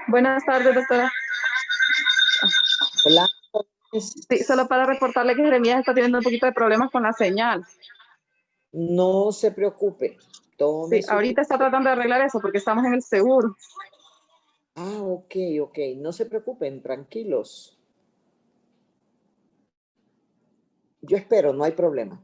Buenas tardes, doctora. Hola. Sí, solo para reportarle que Jeremías está teniendo un poquito de problemas con la señal. No se preocupe, tome Sí, su ahorita está tiempo. tratando de arreglar eso porque estamos en el seguro. Ok, no se preocupen, tranquilos. Yo espero, no hay problema.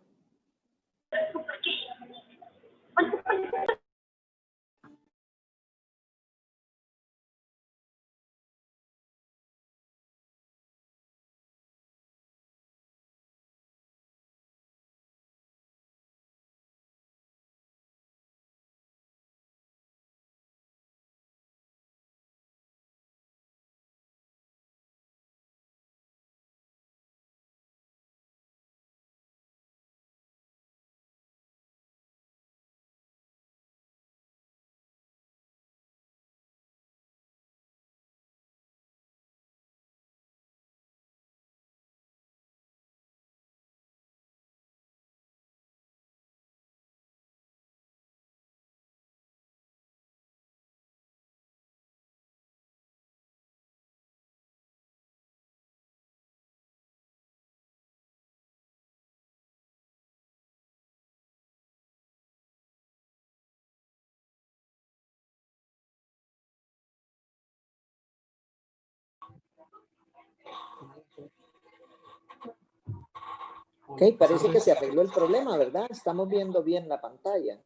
Ok, parece que se arregló el problema, ¿verdad? Estamos viendo bien la pantalla.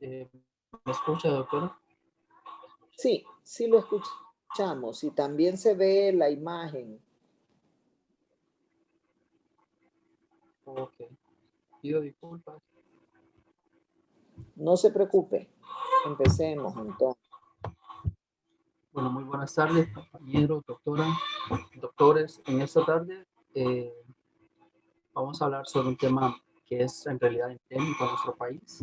¿Me escucha, doctora? Sí lo escuchamos y también se ve la imagen. Ok. Pido disculpas. No se preocupe. Empecemos entonces. Bueno, muy buenas tardes, compañeros, doctora, doctores. En esta tarde vamos a hablar sobre un tema que es en realidad endémico en nuestro país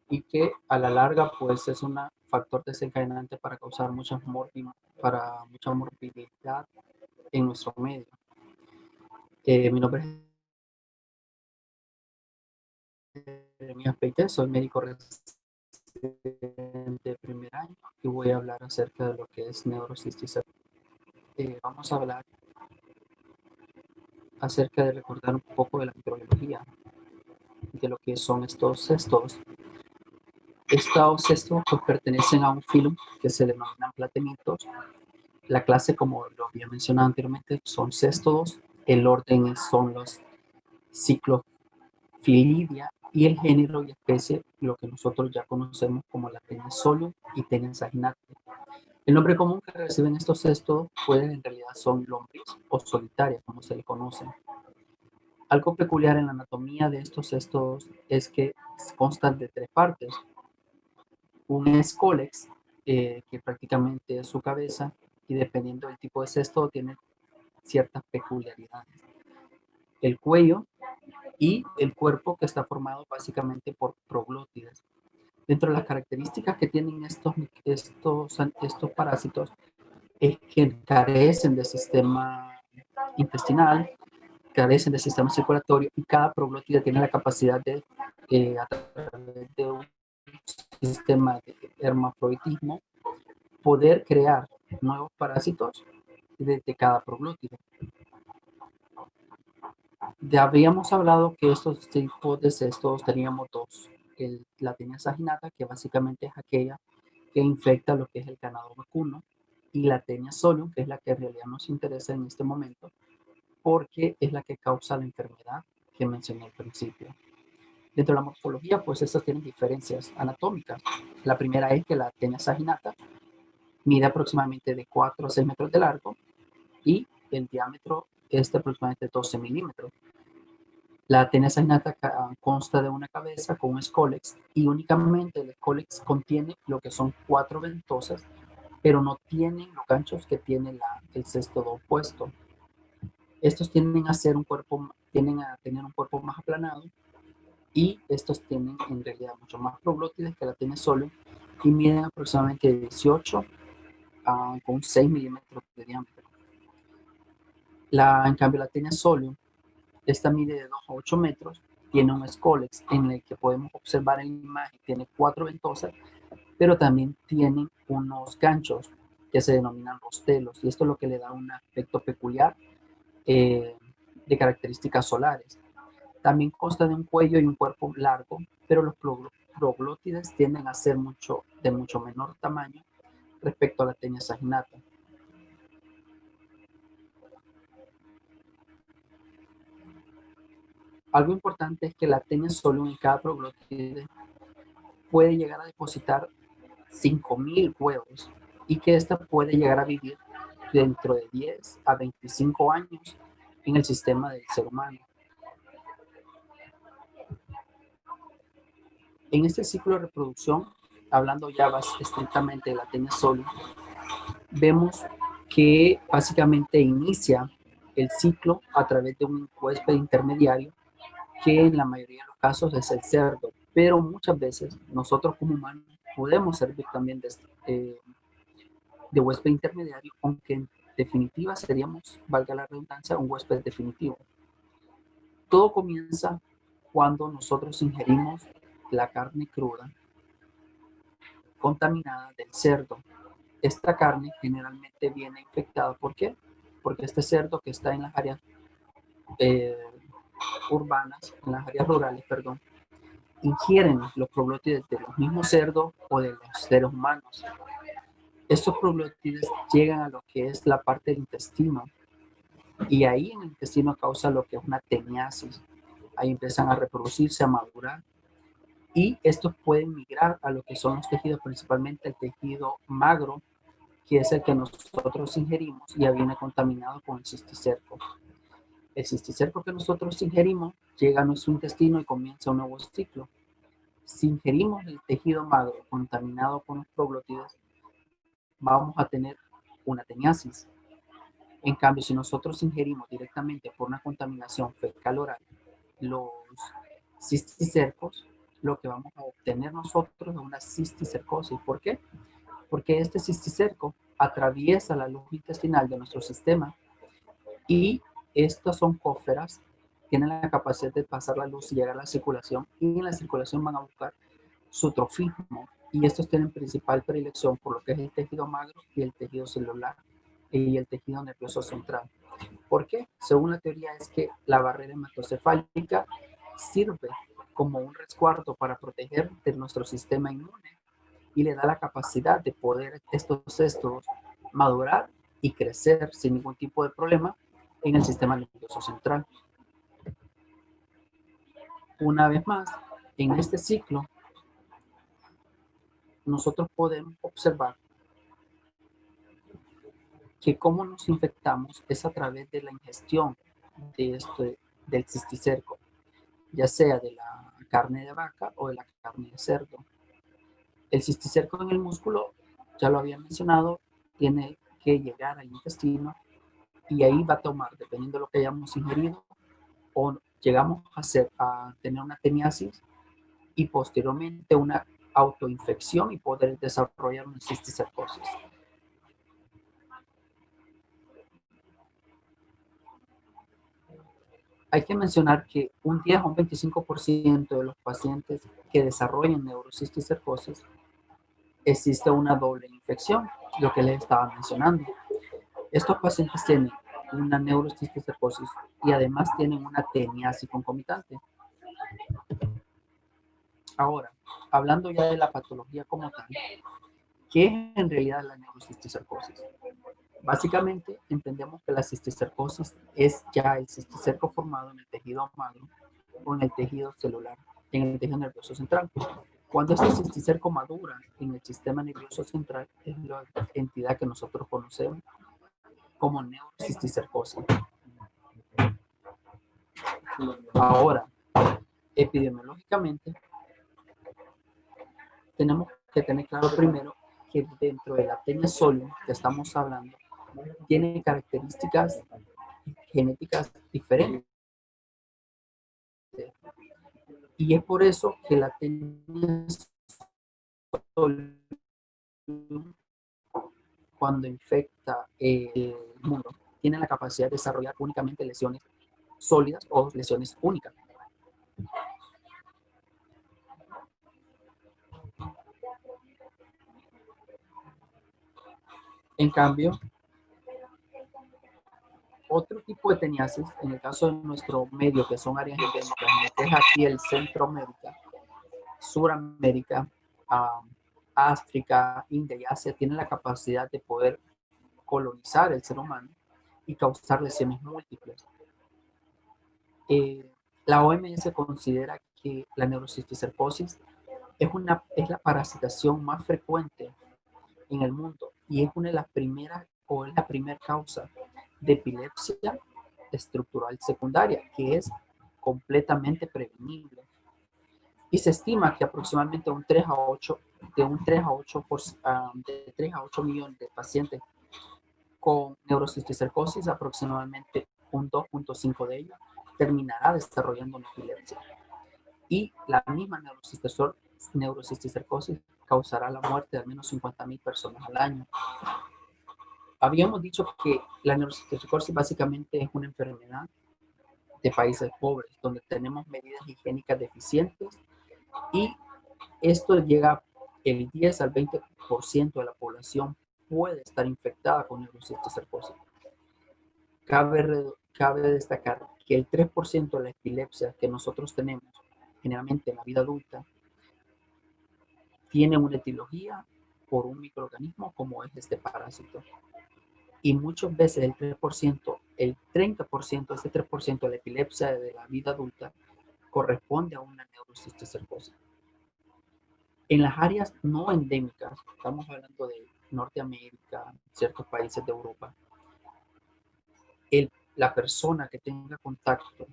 y que a la larga pues es un factor desencadenante para causar mucha morbilidad en nuestro medio. Mi nombre es Jeremías Peite, soy médico residente de primer año y voy a hablar acerca de lo que es neurocisticercosis. Vamos a hablar acerca de recordar un poco de la microbiología, de lo que son estos cestos. Estos cestos pues, pertenecen a un filo que se denominan platemitos. La clase, como lo había mencionado anteriormente, son céstodos. El orden son los Cyclophilidia y el género y especie, lo que nosotros ya conocemos como la Taenia solium y Taenia saginata. El nombre común que reciben estos cestos pues en realidad son lombriz o solitarias, como se le conoce. Algo peculiar en la anatomía de estos cestos es que constan de tres partes. Un escólex, que prácticamente es su cabeza, y dependiendo del tipo de cesto tiene ciertas peculiaridades. El cuello y el cuerpo, que está formado básicamente por proglótides. Dentro de las características que tienen estos parásitos es que carecen de sistema intestinal, carecen de sistema circulatorio y cada proglótida tiene la capacidad de, a través de un sistema de hermafroditismo, poder crear nuevos parásitos de cada proglótida. Ya habíamos hablado que estos tipos de cestos teníamos dos. La Taenia saginata, que básicamente es aquella que infecta lo que es el ganado vacuno, y la Taenia solium, que es la que en realidad nos interesa en este momento, porque es la que causa la enfermedad que mencioné al principio. Dentro de la morfología, pues estas tienen diferencias anatómicas. La primera es que la Taenia saginata mide aproximadamente de 4 a 6 metros de largo y el diámetro es de aproximadamente 12 milímetros. La Taenia saginata consta de una cabeza con un escólex y únicamente el escólex contiene lo que son 4 ventosas, pero no tienen los ganchos que tiene el cestodo opuesto. Estos tienden a tener un cuerpo más aplanado y estos tienen en realidad mucho más proglótides que la Taenia solium y miden aproximadamente 18 con 6 milímetros de diámetro. En cambio, la Taenia solium, esta mide de 2 a 8 metros, tiene un escólex en el que podemos observar en la imagen, tiene 4 ventosas, pero también tienen unos ganchos que se denominan rostelos, y esto es lo que le da un aspecto peculiar de características solares. También consta de un cuello y un cuerpo largo, pero los proglótides tienden a ser de mucho menor tamaño respecto a la Taenia saginata. Algo importante es que la Taenia solium en cada proglótide puede llegar a depositar 5.000 huevos y que ésta puede llegar a vivir dentro de 10 a 25 años en el sistema del ser humano. En este ciclo de reproducción, hablando ya más estrictamente de la Taenia solium, vemos que básicamente inicia el ciclo a través de un huésped intermediario que en la mayoría de los casos es el cerdo, pero muchas veces nosotros como humanos podemos servir también de huésped intermediario, aunque en definitiva seríamos, valga la redundancia, un huésped definitivo. Todo comienza cuando nosotros ingerimos la carne cruda contaminada del cerdo. Esta carne generalmente viene infectada. ¿Por qué? Porque este cerdo que está en las áreas urbanas, en las áreas rurales, perdón, ingieren los proglótides de los mismos cerdos o de los seres humanos. Estos proglótides llegan a lo que es la parte del intestino y ahí en el intestino causa lo que es una teniasis. Ahí empiezan a reproducirse, a madurar y estos pueden migrar a lo que son los tejidos, principalmente el tejido magro, que es el que nosotros ingerimos y ya viene contaminado con el cisticerco. El cisticerco que nosotros ingerimos llega a nuestro intestino y comienza un nuevo ciclo. Si ingerimos el tejido magro contaminado con los proglótides, vamos a tener una teniasis. En cambio, si nosotros ingerimos directamente por una contaminación fecal oral los cisticercos, lo que vamos a obtener nosotros es una cisticercosis. ¿Por qué? Porque este cisticerco atraviesa la luz intestinal de nuestro sistema y estas son cóferas, tienen la capacidad de pasar la luz y llegar a la circulación, y en la circulación van a buscar su trofismo, y estos tienen principal predilección por lo que es el tejido magro y el tejido celular y el tejido nervioso central. ¿Por qué? Según la teoría es que la barrera hematocefálica sirve como un resguardo para proteger de nuestro sistema inmune y le da la capacidad de poder estos cestos madurar y crecer sin ningún tipo de problema en el sistema nervioso central. Una vez más, en este ciclo, nosotros podemos observar que cómo nos infectamos es a través de la ingestión del cisticerco, ya sea de la carne de vaca o de la carne de cerdo. El cisticerco en el músculo, ya lo había mencionado, tiene que llegar al intestino y ahí va a tomar, dependiendo de lo que hayamos ingerido, o llegamos a tener una teniasis y posteriormente una autoinfección y poder desarrollar una cisticercosis. Hay que mencionar que un 10 o un 25% de los pacientes que desarrollan neurocisticercosis existe una doble infección, lo que les estaba mencionando. Estos pacientes tienen una neurocisticercosis y además tienen una teniasis concomitante. Ahora, hablando ya de la patología como tal, ¿qué es en realidad la neurocisticercosis? Básicamente, entendemos que la cisticercosis es ya el cisticerco formado en el tejido magro o en el tejido celular, en el tejido nervioso central. Cuando este cisticerco madura en el sistema nervioso central, es la entidad que nosotros conocemos como neurocisticercosis. Ahora, epidemiológicamente, tenemos que tener claro primero que dentro de la Taenia solium que estamos hablando, tiene características genéticas diferentes. Y es por eso que la Taenia solium, cuando infecta el mundo, tiene la capacidad de desarrollar únicamente lesiones sólidas o lesiones únicas. En cambio, otro tipo de teniasis, en el caso de nuestro medio, que son áreas endémicas, que es aquí el Centroamérica, Suramérica, África, India y Asia, tienen la capacidad de poder colonizar el ser humano y causar lesiones múltiples. La OMS considera que la neurocisticercosis es la parasitación más frecuente en el mundo y es una de las primeras o es la primera causa de epilepsia estructural secundaria, que es completamente prevenible. Y se estima que aproximadamente de 3 a 8 millones de pacientes con neurocisticercosis, aproximadamente un 2.5 de ellos terminará desarrollando una epilepsia. Y la misma neurocisticercosis causará la muerte de al menos 50,000 personas al año. Habíamos dicho que la neurocisticercosis básicamente es una enfermedad de países pobres, donde tenemos medidas higiénicas deficientes y esto llega el 10 al 20% de la población puede estar infectada con neurocisticercosis. Cabe destacar que el 3% de la epilepsia que nosotros tenemos generalmente en la vida adulta tiene una etiología por un microorganismo como es este parásito. Y muchas veces el 3%, el 30%, ese 3% de la epilepsia de la vida adulta corresponde a una neurocisticercosis. En las áreas no endémicas, estamos hablando de Norteamérica, ciertos países de Europa, la persona que tenga contacto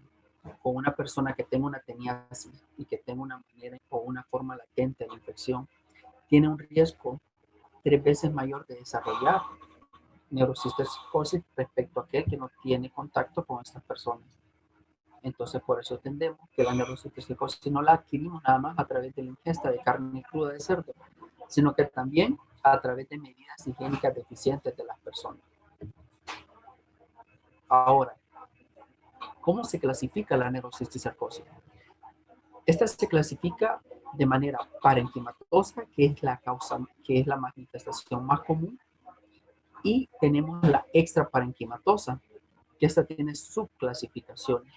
con una persona que tenga una teniasis y que tenga una manera o una forma latente de la infección, tiene un riesgo 3 veces mayor de desarrollar neurocisticercosis respecto a aquel que no tiene contacto con estas personas. Entonces, por eso entendemos que la neurocisticercosis no la adquirimos nada más a través de la ingesta de carne cruda de cerdo, sino que también a través de medidas higiénicas deficientes de las personas. Ahora, ¿cómo se clasifica la neurocisticercosis? Esta se clasifica de manera parenquimatosa, que es la causa, que es la manifestación más común, y tenemos la extraparenquimatosa, que esta tiene subclasificaciones.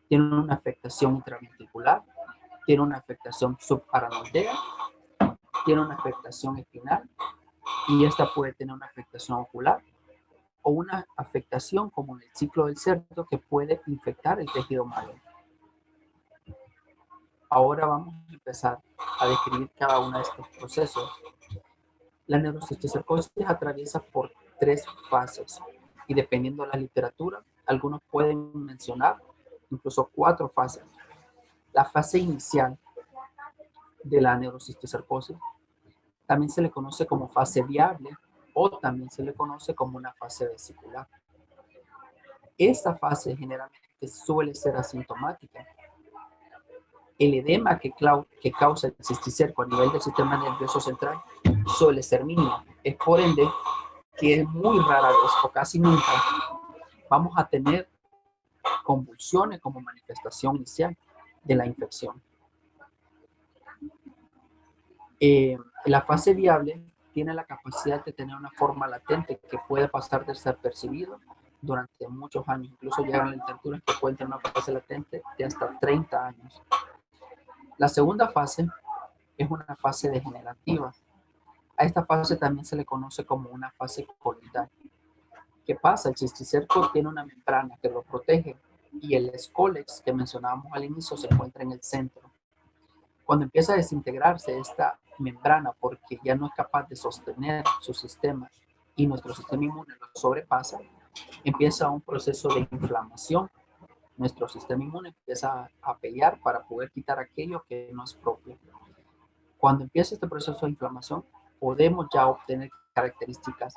Tiene una afectación intraventricular, tiene una afectación subaranoidea, tiene una afectación espinal y esta puede tener una afectación ocular o una afectación como en el ciclo del cerdo que puede infectar el tejido malo. Ahora vamos a empezar a describir cada uno de estos procesos. La neurocisticercosis atraviesa por 3 fases y dependiendo de la literatura, algunos pueden mencionar incluso 4 fases. La fase inicial de la neurocisticercosis también se le conoce como fase viable o también se le conoce como una fase vesicular. Esta fase generalmente suele ser asintomática. El edema que causa el cisticerco a nivel del sistema nervioso central suele ser mínimo. Es por ende que es muy rara vez o casi nunca vamos a tener convulsiones como manifestación inicial de la infección. La fase viable tiene la capacidad de tener una forma latente que puede pasar desapercibido durante muchos años. Incluso llegan las literaturas que pueden tener una fase latente de hasta 30 años. La segunda fase es una fase degenerativa. A esta fase también se le conoce como una fase coloidal. ¿Qué pasa? El cisticerco tiene una membrana que lo protege y el escólex que mencionábamos al inicio se encuentra en el centro. Cuando empieza a desintegrarse esta membrana porque ya no es capaz de sostener su sistema y nuestro sistema inmune lo sobrepasa, empieza un proceso de inflamación. Nuestro sistema inmune empieza a pelear para poder quitar aquello que no es propio. Cuando empieza este proceso de inflamación, podemos ya obtener características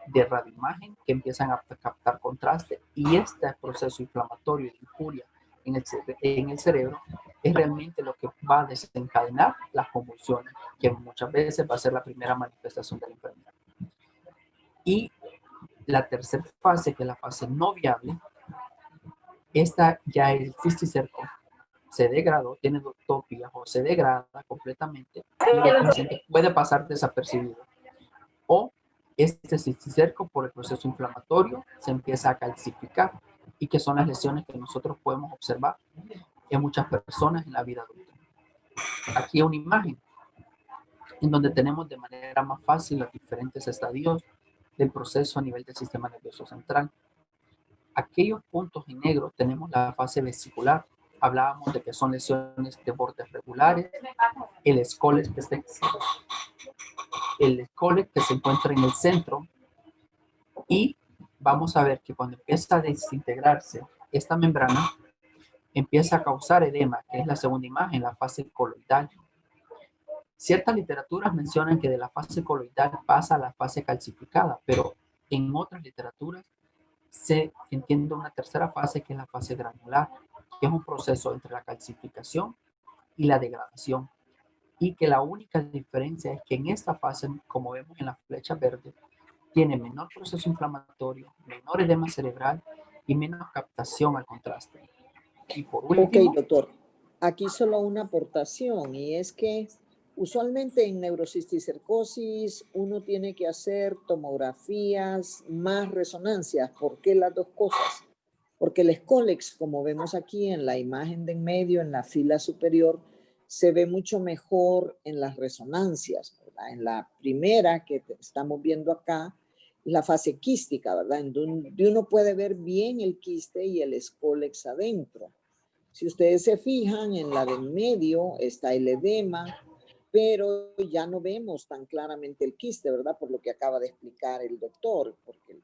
de radioimagen que empiezan a captar contraste y este proceso inflamatorio de injuria en el cerebro es realmente lo que va a desencadenar las convulsiones, que muchas veces va a ser la primera manifestación de la enfermedad. Y la tercera fase, que es la fase no viable, esta ya el cisticerco se degradó, tiene doctopia o se degrada completamente y el paciente puede pasar desapercibido. O Este cisticerco, por el proceso inflamatorio, se empieza a calcificar y que son las lesiones que nosotros podemos observar en muchas personas en la vida adulta. Aquí hay una imagen en donde tenemos de manera más fácil los diferentes estadios del proceso a nivel del sistema nervioso central. Aquellos puntos en negro tenemos la fase vesicular. Hablábamos de que son lesiones de bordes regulares, el escolex que se encuentra en el centro, y vamos a ver que cuando empieza a desintegrarse esta membrana, empieza a causar edema, que es la segunda imagen, la fase coloidal. Ciertas literaturas mencionan que de la fase coloidal pasa a la fase calcificada, pero en otras literaturas se entiende una tercera fase, que es la fase granular, que es un proceso entre la calcificación y la degradación, y que la única diferencia es que en esta fase, como vemos en la flecha verde, tiene menor proceso inflamatorio, menor edema cerebral y menos captación al contraste. Y por último, ok, doctor, aquí solo una aportación, y es que usualmente en neurocisticercosis uno tiene que hacer tomografías más resonancias. ¿Por qué las dos cosas? Porque el escólex, como vemos aquí en la imagen de en medio, en la fila superior, se ve mucho mejor en las resonancias, ¿verdad? En la primera que estamos viendo acá, la fase quística, ¿verdad? En donde uno puede ver bien el quiste y el escólex adentro. Si ustedes se fijan, en la de en medio está el edema, pero ya no vemos tan claramente el quiste, ¿verdad? Por lo que acaba de explicar el doctor, porque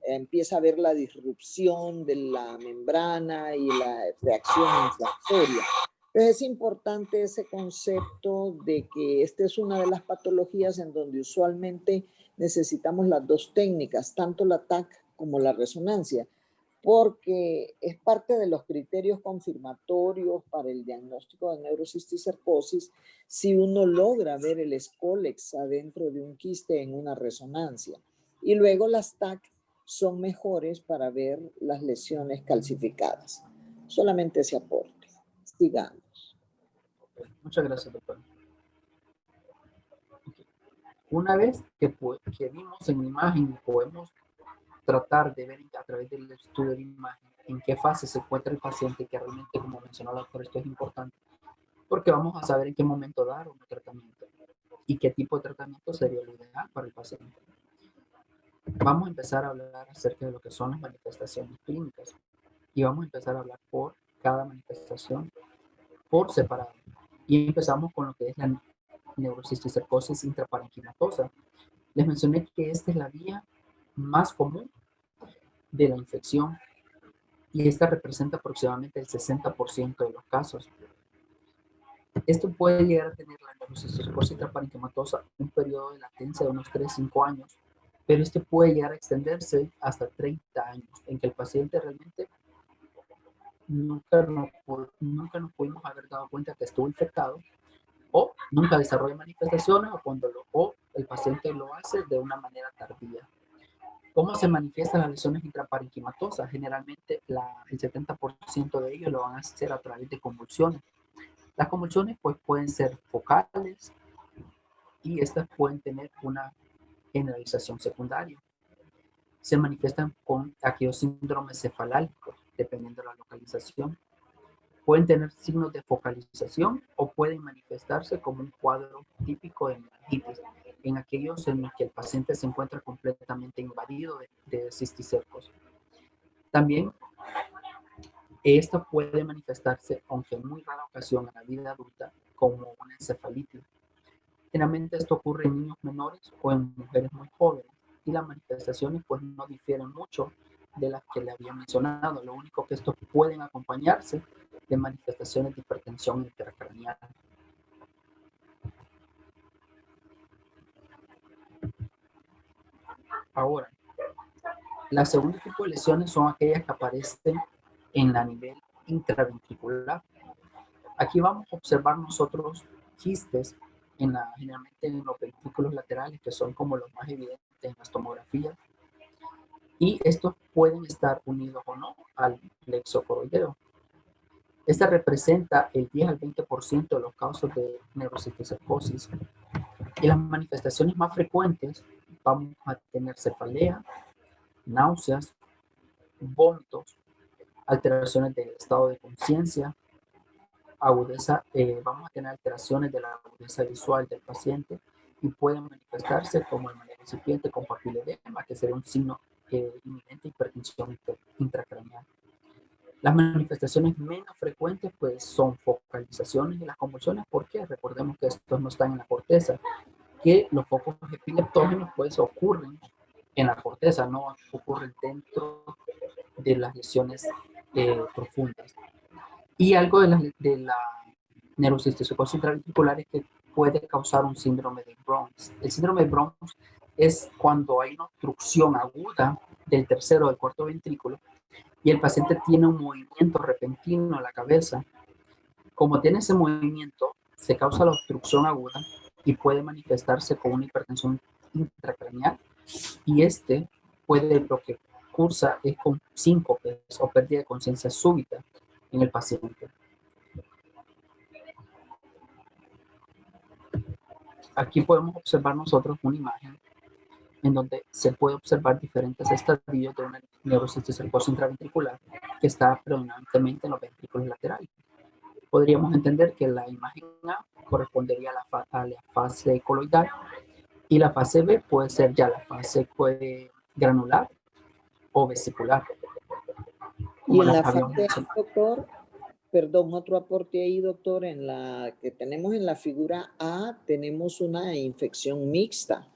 empieza a ver la disrupción de la membrana y la reacción inflamatoria. Entonces es importante ese concepto de que esta es una de las patologías en donde usualmente necesitamos las dos técnicas, tanto la TAC como la resonancia, porque es parte de los criterios confirmatorios para el diagnóstico de neurocisticercosis si uno logra ver el escólex adentro de un quiste en una resonancia. Y luego las TAC son mejores para ver las lesiones calcificadas. Solamente ese aporte. Sigamos. muchas gracias, doctor. Una vez que vimos en la imagen y podemos tratar de ver a través del estudio de imagen en qué fase se encuentra el paciente, que realmente, como mencionó el doctor, esto es importante, porque vamos a saber en qué momento dar un tratamiento y qué tipo de tratamiento sería lo ideal para el paciente. Vamos a empezar a hablar acerca de lo que son las manifestaciones clínicas y vamos a empezar a hablar por cada manifestación por separado. Y empezamos con lo que es la neurocisticercosis intraparenquimatosa. Les mencioné que esta es la vía más común de la infección y esta representa aproximadamente el 60% de los casos. Esto puede llegar a tener la neurocisticercosis intraparenquimatosa un periodo de latencia de unos 3-5 años, pero este puede llegar a extenderse hasta 30 años, en que el paciente realmente nunca nos pudimos haber dado cuenta que estuvo infectado, o nunca desarrolla manifestaciones, o el paciente lo hace de una manera tardía. ¿Cómo se manifiestan las lesiones intraparenquimatosas? Generalmente el 70% de ellos lo van a hacer a través de convulsiones. Las convulsiones pues pueden ser focales y estas pueden tener una generalización secundaria. Se manifiestan con aquellos síndromes cefalálgicos, dependiendo de la localización. Pueden tener signos de focalización o pueden manifestarse como un cuadro típico de meningitis, en aquellos en los que el paciente se encuentra completamente invadido de cisticercos. También esto puede manifestarse, aunque en muy rara ocasión en la vida adulta, como una encefalitis. Generalmente esto ocurre en niños menores o en mujeres muy jóvenes y las manifestaciones pues no difieren mucho de las que le había mencionado. Lo único que estos pueden acompañarse de manifestaciones de hipertensión intracraneal. Ahora, la segunda tipo de lesiones son aquellas que aparecen en la nivel intraventricular. Aquí vamos a observar nosotros quistes generalmente en los ventrículos laterales, que son como los más evidentes en las tomografías, y estos pueden estar unidos o no al plexo coroideo. Esta representa el 10 al 20% de los casos de neurocisticercosis, y las manifestaciones más frecuentes vamos a tener cefalea, náuseas, vómitos, alteraciones del estado de conciencia, agudeza, vamos a tener alteraciones de la agudeza visual del paciente y pueden manifestarse como el manejo incipiente con papiledema, que sería un signo inminente de hipertensión intracraneal. Las manifestaciones menos frecuentes pues son focalizaciones y las convulsiones. ¿Por qué? Recordemos que estos no están en la corteza, que los focos epileptógenos pues ocurren en la corteza, no ocurren dentro de las lesiones profundas. Y algo de la neurocisticercosis intraventricular es que puede causar un síndrome de Bronx. El síndrome de Bronx es cuando hay una obstrucción aguda del tercero o del cuarto ventrículo y el paciente tiene un movimiento repentino en la cabeza. Como tiene ese movimiento, se causa la obstrucción aguda y puede manifestarse con una hipertensión intracraneal y lo que cursa es con síncopes o pérdida de conciencia súbita en el paciente. Aquí podemos observar nosotros una imagen en donde se puede observar diferentes estadios de una neurocisticercosis intraventricular que está predominantemente en los ventrículos laterales. Podríamos entender que la imagen A correspondería a la fase coloidal y la fase B puede ser ya la fase granular o vesicular. Y en la fase A, doctor, perdón, otro aporte ahí, doctor, en la que tenemos en la figura A, tenemos una infección mixta,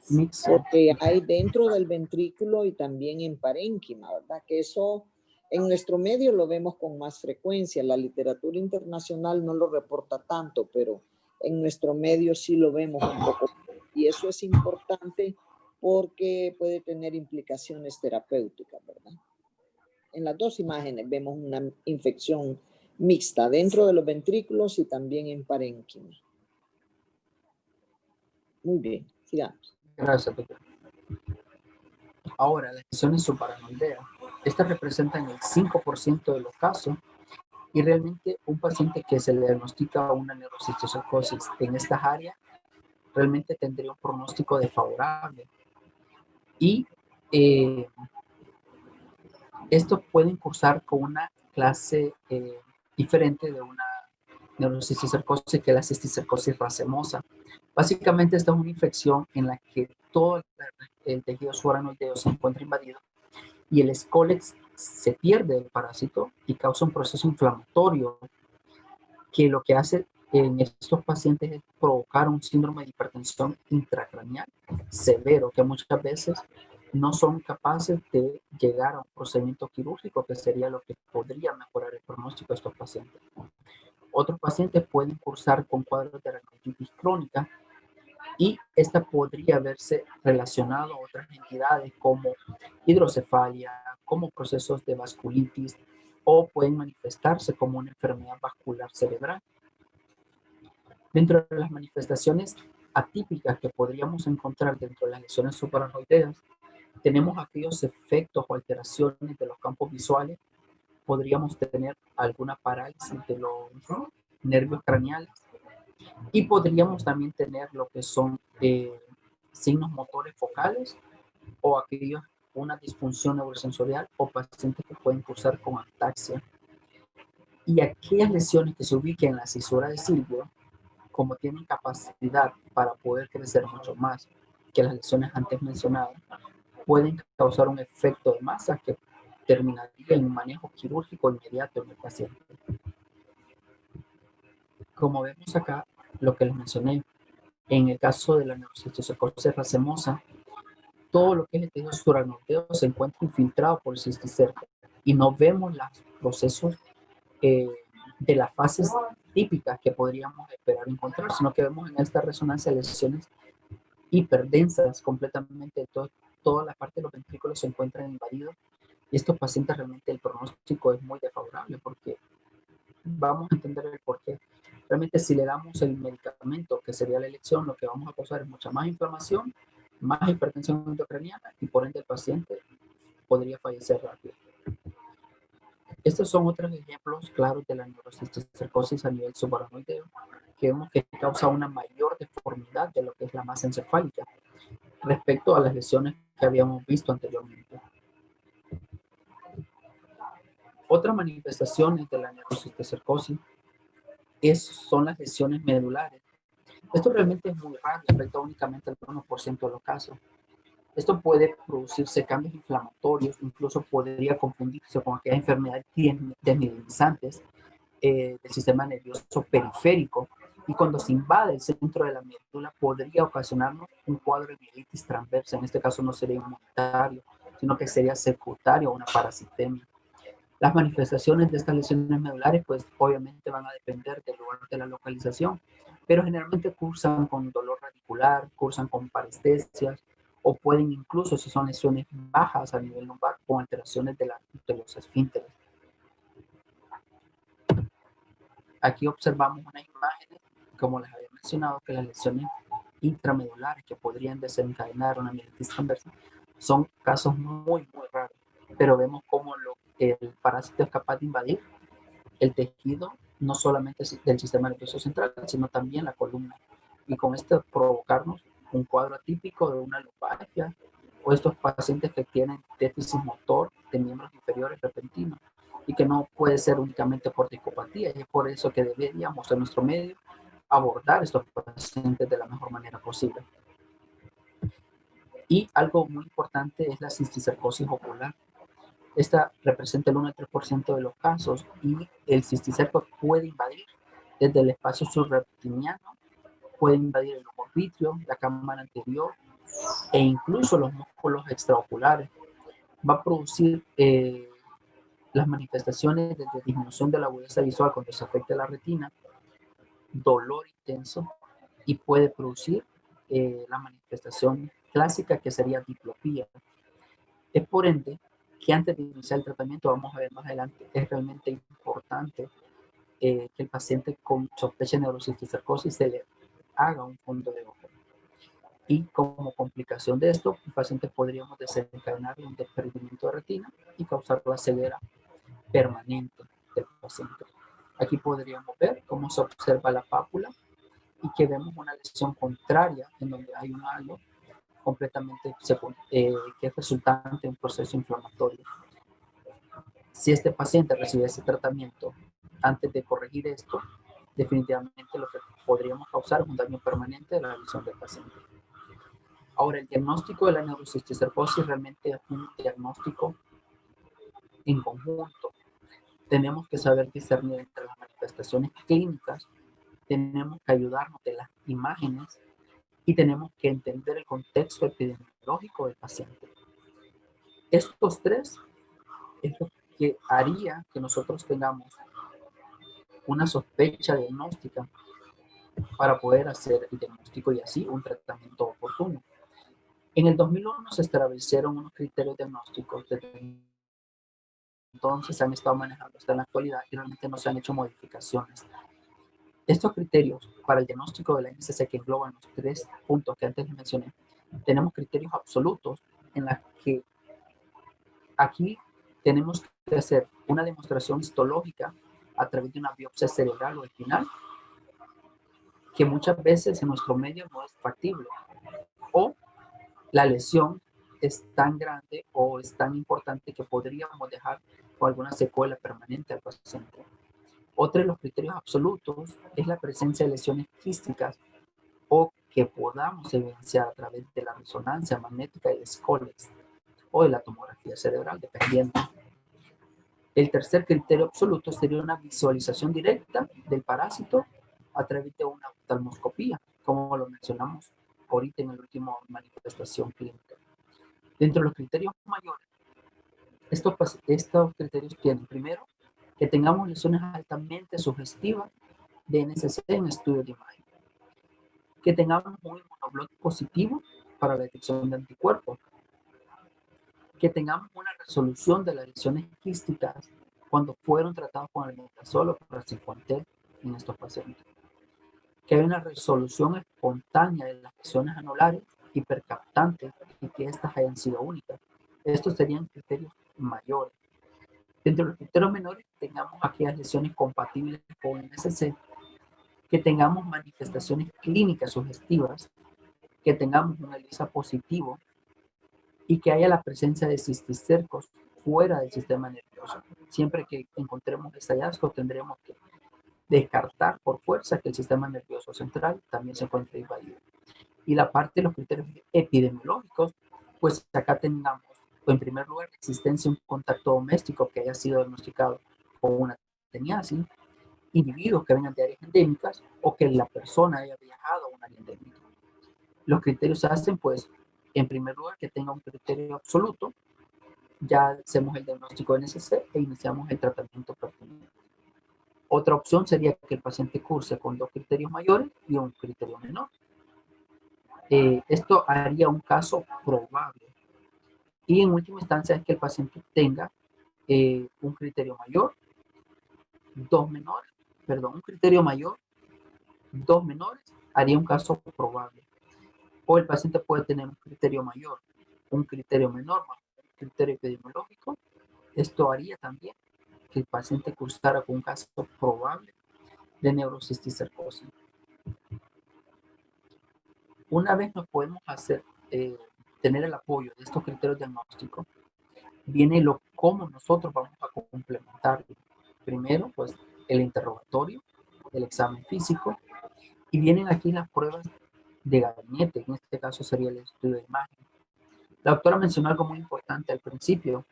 porque hay dentro del ventrículo y también en parénquima, ¿verdad? Que eso en nuestro medio lo vemos con más frecuencia. La literatura internacional no lo reporta tanto, pero en nuestro medio sí lo vemos un poco. Y eso es importante porque puede tener implicaciones terapéuticas, ¿verdad? En las dos imágenes vemos una infección mixta dentro de los ventrículos y también en parénquima. Muy bien, sigamos. Gracias, doctor. Ahora, las lesiones subaracnoideas. Estas representan el 5% de los casos y realmente un paciente que se le diagnostica una neurocisticercosis en estas áreas realmente tendría un pronóstico desfavorable. Y estos pueden cursar con una clase diferente de una neurocisticercosis, que es la cisticercosis racemosa. Básicamente esta es una infección en la que todo el tejido subaracnoideo se encuentra invadido y el escólex se pierde del parásito y causa un proceso inflamatorio que lo que hace en estos pacientes es provocar un síndrome de hipertensión intracraneal severo, que muchas veces no son capaces de llegar a un procedimiento quirúrgico, que sería lo que podría mejorar el pronóstico de estos pacientes. Otros pacientes pueden cursar con cuadros de aracnoiditis crónica y esta podría verse relacionado a otras entidades como hidrocefalia, como procesos de vasculitis o pueden manifestarse como una enfermedad vascular cerebral. Dentro de las manifestaciones atípicas que podríamos encontrar dentro de las lesiones subaracnoideas, tenemos aquellos efectos o alteraciones de los campos visuales. Podríamos tener alguna parálisis de los nervios craneales y podríamos también tener lo que son signos motores focales o una disfunción neurosensorial o pacientes que pueden cursar con ataxia. Y aquellas lesiones que se ubiquen en la cisura de Silvio, como tienen capacidad para poder crecer mucho más que las lesiones antes mencionadas, pueden causar un efecto de masa que terminaría en un manejo quirúrgico inmediato en el paciente. Como vemos acá, lo que les mencioné, en el caso de la neurocisticercosis racemosa, todo lo que es el tejido subaracnoideo se encuentra infiltrado por el cisticerco y no vemos los procesos de las fases típicas que podríamos esperar encontrar, sino que vemos en esta resonancia lesiones hiperdensas completamente, toda la parte de los ventrículos se encuentran invadidos y estos pacientes realmente el pronóstico es muy desfavorable porque vamos a entender el porqué. Realmente si le damos el medicamento que sería la elección, lo que vamos a causar es mucha más inflamación, más hipertensión intracraniana y por ende el paciente podría fallecer rápido. Estos son otros ejemplos claros de la neurocisticercosis a nivel subaracnoideo, que vemos que causa una mayor deformidad de lo que es la masa encefálica. respecto a las lesiones que habíamos visto anteriormente. Otras manifestaciones de la neurocisticercosis son las lesiones medulares. Esto realmente es muy raro, afecta únicamente al 1% de los casos. Esto puede producirse cambios inflamatorios, incluso podría confundirse con aquellas enfermedades desmielinizantes del sistema nervioso periférico, y cuando se invade el centro de la médula podría ocasionarnos un cuadro de mielitis transversa. En este caso no sería inmunitario, sino que sería secundario a una parasitemia. Las manifestaciones de estas lesiones medulares pues obviamente van a depender del lugar de la localización, pero generalmente cursan con dolor radicular, cursan con parestesias, o pueden incluso, si son lesiones bajas a nivel lumbar, con alteraciones de los esfínteres. Aquí observamos unas imágenes, como les había mencionado, que las lesiones intramedulares que podrían desencadenar una mielitis transversa son casos muy raros, pero vemos cómo el parásito es capaz de invadir el tejido, no solamente del sistema nervioso central, sino también la columna, y con esto provocarnos un cuadro atípico de una lumbalgia, o estos pacientes que tienen déficit motor de miembros inferiores repentinos, y que no puede ser únicamente por discopatía, y es por eso que deberíamos en nuestro medio abordar estos pacientes de la mejor manera posible. Y algo muy importante es la cisticercosis ocular. Esta representa el 1 al 3% de los casos, y el cisticerco puede invadir desde el espacio subreptiliano, puede invadir el ojo vitrio, la cámara anterior e incluso los músculos extraoculares. Va a producir las manifestaciones de disminución de la agudeza visual cuando se afecta la retina, dolor intenso, y puede producir la manifestación clásica que sería diplopía. Es por ende que antes de iniciar el tratamiento, vamos a ver más adelante, es realmente importante que el paciente con sospecha de neurocisticercosis se le haga un fondo de ojo. Y como complicación de esto, el paciente podríamos desencadenar un desprendimiento de retina y causar la ceguera permanente del paciente. Aquí podríamos ver cómo se observa la pápula y que vemos una lesión contraria en donde hay un halo completamente que es resultante de un proceso inflamatorio. Si este paciente recibe ese tratamiento antes de corregir esto, definitivamente lo que podríamos causar es un daño permanente de la visión del paciente. Ahora, el diagnóstico de la neurocisticercosis realmente es un diagnóstico en conjunto. Tenemos que saber discernir entre las manifestaciones clínicas, tenemos que ayudarnos de las imágenes y tenemos que entender el contexto epidemiológico del paciente. Estos tres es lo que haría que nosotros tengamos una sospecha diagnóstica para poder hacer el diagnóstico y así un tratamiento oportuno. En el 2001 se establecieron unos criterios diagnósticos, desde entonces se han estado manejando hasta la actualidad y realmente no se han hecho modificaciones. Estos criterios para el diagnóstico de la NSC, que engloban los 3 puntos que antes les mencioné, tenemos criterios absolutos en los que aquí tenemos que hacer una demostración histológica a través de una biopsia cerebral o espinal, que muchas veces en nuestro medio no es factible, o la lesión es tan grande o es tan importante que podríamos dejar con alguna secuela permanente al paciente. Otro de los criterios absolutos es la presencia de lesiones quísticas o que podamos evidenciar a través de la resonancia magnética del SCOLEX o de la tomografía cerebral, dependiendo. El tercer criterio absoluto sería una visualización directa del parásito a través de una oftalmoscopía, como lo mencionamos ahorita en el último manifestación clínica. Dentro de los criterios mayores, estos criterios tienen, primero, que tengamos lesiones altamente sugestivas de NSC en estudios de imagen, que tengamos un inmunoblot positivo para la detección de anticuerpos, que tengamos una resolución de las lesiones quísticas cuando fueron tratados con albendazol o praziquantel en estos pacientes, que hay una resolución espontánea de las lesiones anulares hipercaptantes y que estas hayan sido únicas. Estos serían criterios mayores. Dentro de los criterios menores, tengamos aquellas lesiones compatibles con NSC, que tengamos manifestaciones clínicas sugestivas, que tengamos un ELISA positivo y que haya la presencia de cisticercos fuera del sistema nervioso. Siempre que encontremos este hallazgo, tendremos que descartar por fuerza que el sistema nervioso central también se encuentra invadido. Y la parte de los criterios epidemiológicos, pues acá tengamos, en primer lugar, la existencia de un contacto doméstico que haya sido diagnosticado con una teniasis, individuos que vengan de áreas endémicas o que la persona haya viajado a un área endémica. Los criterios se hacen, pues, en primer lugar, que tenga un criterio absoluto, ya hacemos el diagnóstico de NSC e iniciamos el tratamiento pertinente. Otra opción sería que el paciente curse con 2 criterios mayores y un criterio menor. Esto haría un caso probable. Y en última instancia es que el paciente tenga un criterio mayor, 2 menores, perdón, un criterio mayor, 2 menores, haría un caso probable. O el paciente puede tener un criterio mayor, un criterio menor, más un criterio epidemiológico. Esto haría también que el paciente cursara con un caso probable de neurocisticercosis. Una vez nos podemos tener el apoyo de estos criterios diagnósticos, viene cómo nosotros vamos a complementarlo. Primero, pues el interrogatorio, el examen físico, y vienen aquí las pruebas de gabinete, en este caso sería el estudio de imagen. La doctora mencionó algo muy importante al principio,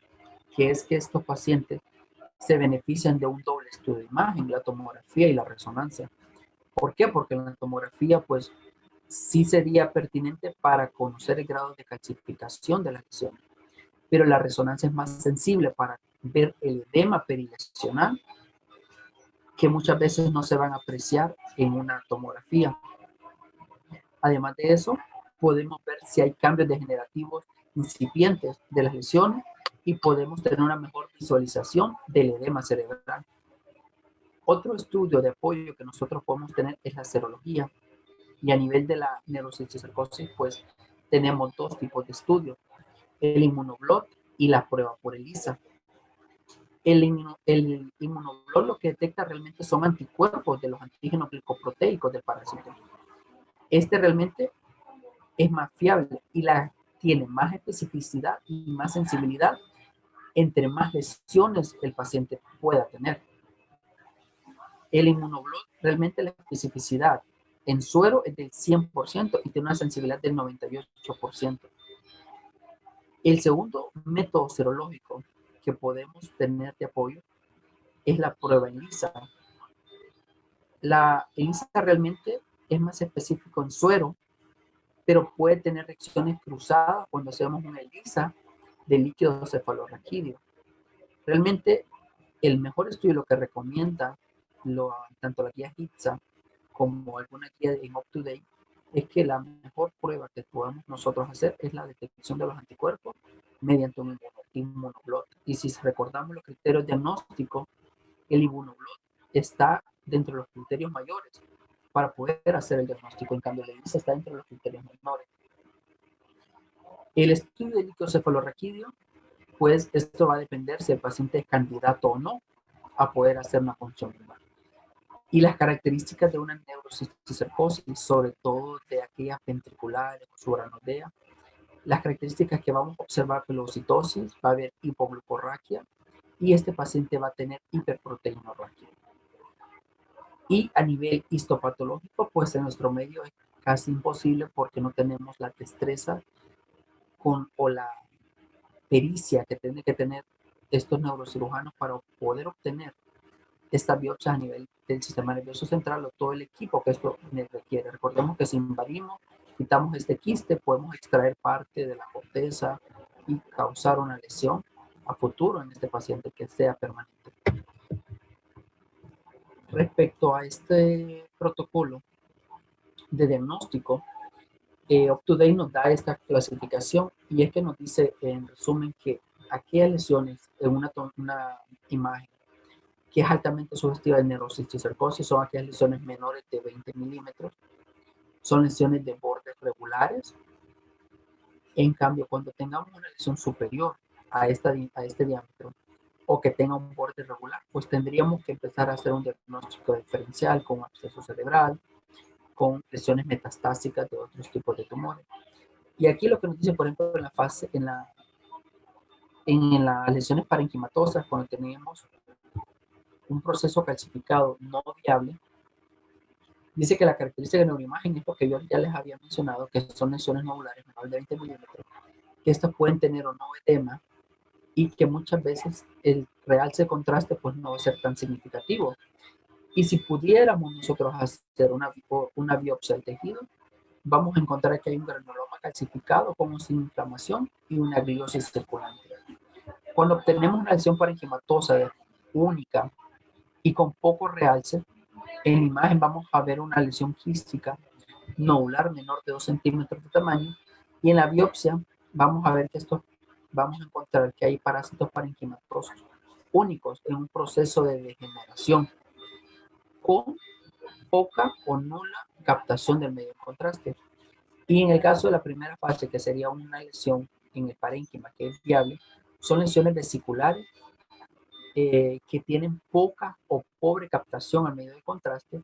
que es que estos pacientes se benefician de un doble estudio de imagen, la tomografía y la resonancia. ¿Por qué? Porque la tomografía, pues, sí sería pertinente para conocer el grado de calcificación de las lesiones, pero la resonancia es más sensible para ver el edema perilesional, que muchas veces no se van a apreciar en una tomografía. Además de eso, podemos ver si hay cambios degenerativos incipientes de las lesiones y podemos tener una mejor visualización del edema cerebral. Otro estudio de apoyo que nosotros podemos tener es la serología. Y a nivel de la neurocisticercosis, pues tenemos 2 tipos de estudios, el inmunoblot y la prueba por ELISA. El inmunoblot lo que detecta realmente son anticuerpos de los antígenos glicoproteicos del parásito. Este realmente es más fiable y tiene más especificidad y más sensibilidad entre más lesiones el paciente pueda tener. El inmunoblot realmente la especificidad en suero es del 100% y tiene una sensibilidad del 98%. El segundo método serológico que podemos tener de apoyo es la prueba ELISA. La ELISA realmente es más específico en suero, pero puede tener reacciones cruzadas cuando hacemos una ELISA de líquido cefalorraquídeo. Realmente el mejor estudio, lo que recomienda tanto la guía HITSA como alguna guía en UpToDate, es que la mejor prueba que podamos nosotros hacer es la detección de los anticuerpos mediante un inmunoblot. Y si recordamos los criterios diagnósticos, el inmunoblot está dentro de los criterios mayores para poder hacer el diagnóstico. En cambio, la ELISA está dentro de los criterios menores. El estudio de líquido cefalorraquídeo, pues esto va a depender si el paciente es candidato o no a poder hacer una función lumbar. Y las características de una neurocisticercosis, sobre todo de aquellas ventriculares o subaracnoidea, las características que vamos a observar: pelocitosis, va a haber hipoglucorraquia y este paciente va a tener hiperproteinorraquia. Y a nivel histopatológico, pues en nuestro medio es casi imposible porque no tenemos la destreza o la pericia que tienen que tener estos neurocirujanos para poder obtener estas biopsias a nivel del sistema nervioso central o todo el equipo que esto requiere. Recordemos que si invadimos, quitamos este quiste, podemos extraer parte de la corteza y causar una lesión a futuro en este paciente que sea permanente. Respecto a este protocolo de diagnóstico, UpToDate nos da esta clasificación y es que nos dice en resumen que aquellas lesiones en una imagen que es altamente sugestiva de neurocisticercosis son aquellas lesiones menores de 20 milímetros, son lesiones de bordes regulares. En cambio, cuando tengamos una lesión superior a este diámetro o que tenga un borde regular, pues tendríamos que empezar a hacer un diagnóstico diferencial con absceso cerebral, con lesiones metastásicas de otros tipos de tumores. Y aquí lo que nos dice, por ejemplo, en las lesiones parenquimatosas, cuando tenemos un proceso calcificado no viable, dice que la característica de neuroimagen es lo que yo ya les había mencionado, que son lesiones nodulares menores de 20 milímetros, que estas pueden tener o no edema y que muchas veces el realce de contraste pues no va a ser tan significativo. Y si pudiéramos nosotros hacer una biopsia del tejido, vamos a encontrar que hay un granuloma calcificado con sin inflamación y una gliosis circulante. Cuando obtenemos una lesión parenquimatosa única y con poco realce, en la imagen vamos a ver una lesión quística nodular menor de 2 centímetros de tamaño, y en la biopsia vamos a ver que vamos a encontrar que hay parásitos parenquimatosos únicos en un proceso de degeneración con poca o nula captación del medio de contraste. Y en el caso de la primera fase, que sería una lesión en el parénquima que es viable, son lesiones vesiculares que tienen poca o pobre captación al medio de contraste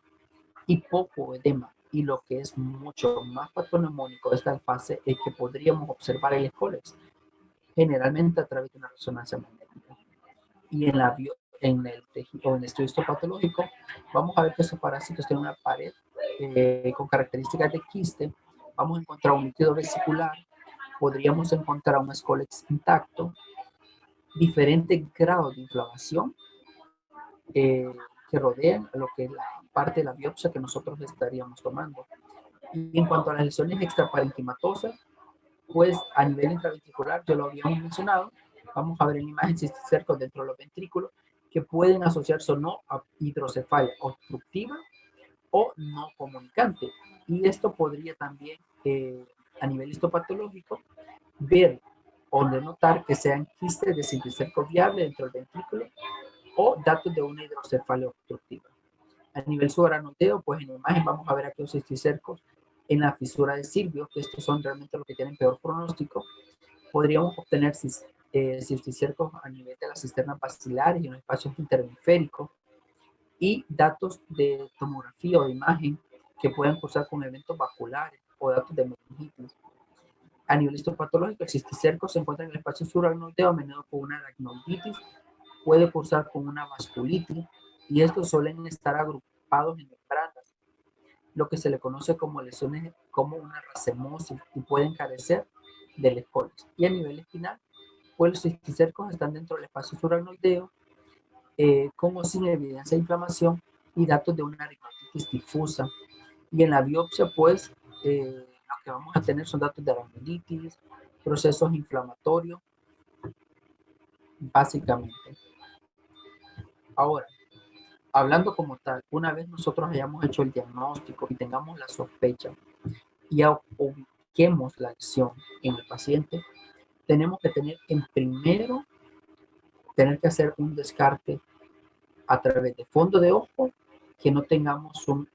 y poco edema. Y lo que es mucho más patognomónico de esta fase es que podríamos observar el escólex, generalmente a través de una resonancia magnética. Y en el tejido o en el estudio histopatológico, vamos a ver que estos parásitos tienen una pared con características de quiste. Vamos a encontrar un líquido vesicular, podríamos encontrar un escólex intacto, diferentes grados de inflamación que rodean lo que es la parte de la biopsia que nosotros estaríamos tomando. Y en cuanto a las lesiones extraparenquimatosas, pues a nivel intraventricular, yo lo habíamos mencionado, vamos a ver en la imagen cisticercos dentro de los ventrículos que pueden asociarse o no a hidrocefalia obstructiva o no comunicante. Y esto podría también, a nivel histopatológico, ver o denotar que sean quistes de cisticerco viable dentro del ventrículo o datos de una hidrocefalia obstructiva. A nivel subaracnoideo, pues en la imagen vamos a ver aquellos cisticercos en la fisura de Silvio, que estos son realmente los que tienen peor pronóstico. Podríamos obtener cisticercos a nivel de las cisternas basilares y en los espacios interhemisféricos y datos de tomografía o de imagen que puedan cursar con eventos vasculares o datos de meningitis. A nivel histopatológico, el cisticerco se encuentra en el espacio subaracnoideo a menudo con una aracnoiditis, puede cursar con una vasculitis y estos suelen estar agrupados en membranas, lo que se le conoce como lesiones como una racemosis y pueden carecer del escólex. Y a nivel espinal, pues los cisticercos están dentro del espacio subaracnoideo con o sin evidencia de inflamación y datos de una aracnoiditis difusa. Y en la biopsia, pues, lo que vamos a tener son datos de aracnoiditis, procesos inflamatorios, básicamente. Ahora, hablando como tal, una vez nosotros hayamos hecho el diagnóstico y tengamos la sospecha y ubiquemos la lesión en el paciente, tenemos que tener tener que hacer un descarte a través de fondo de ojo, que no tengamos un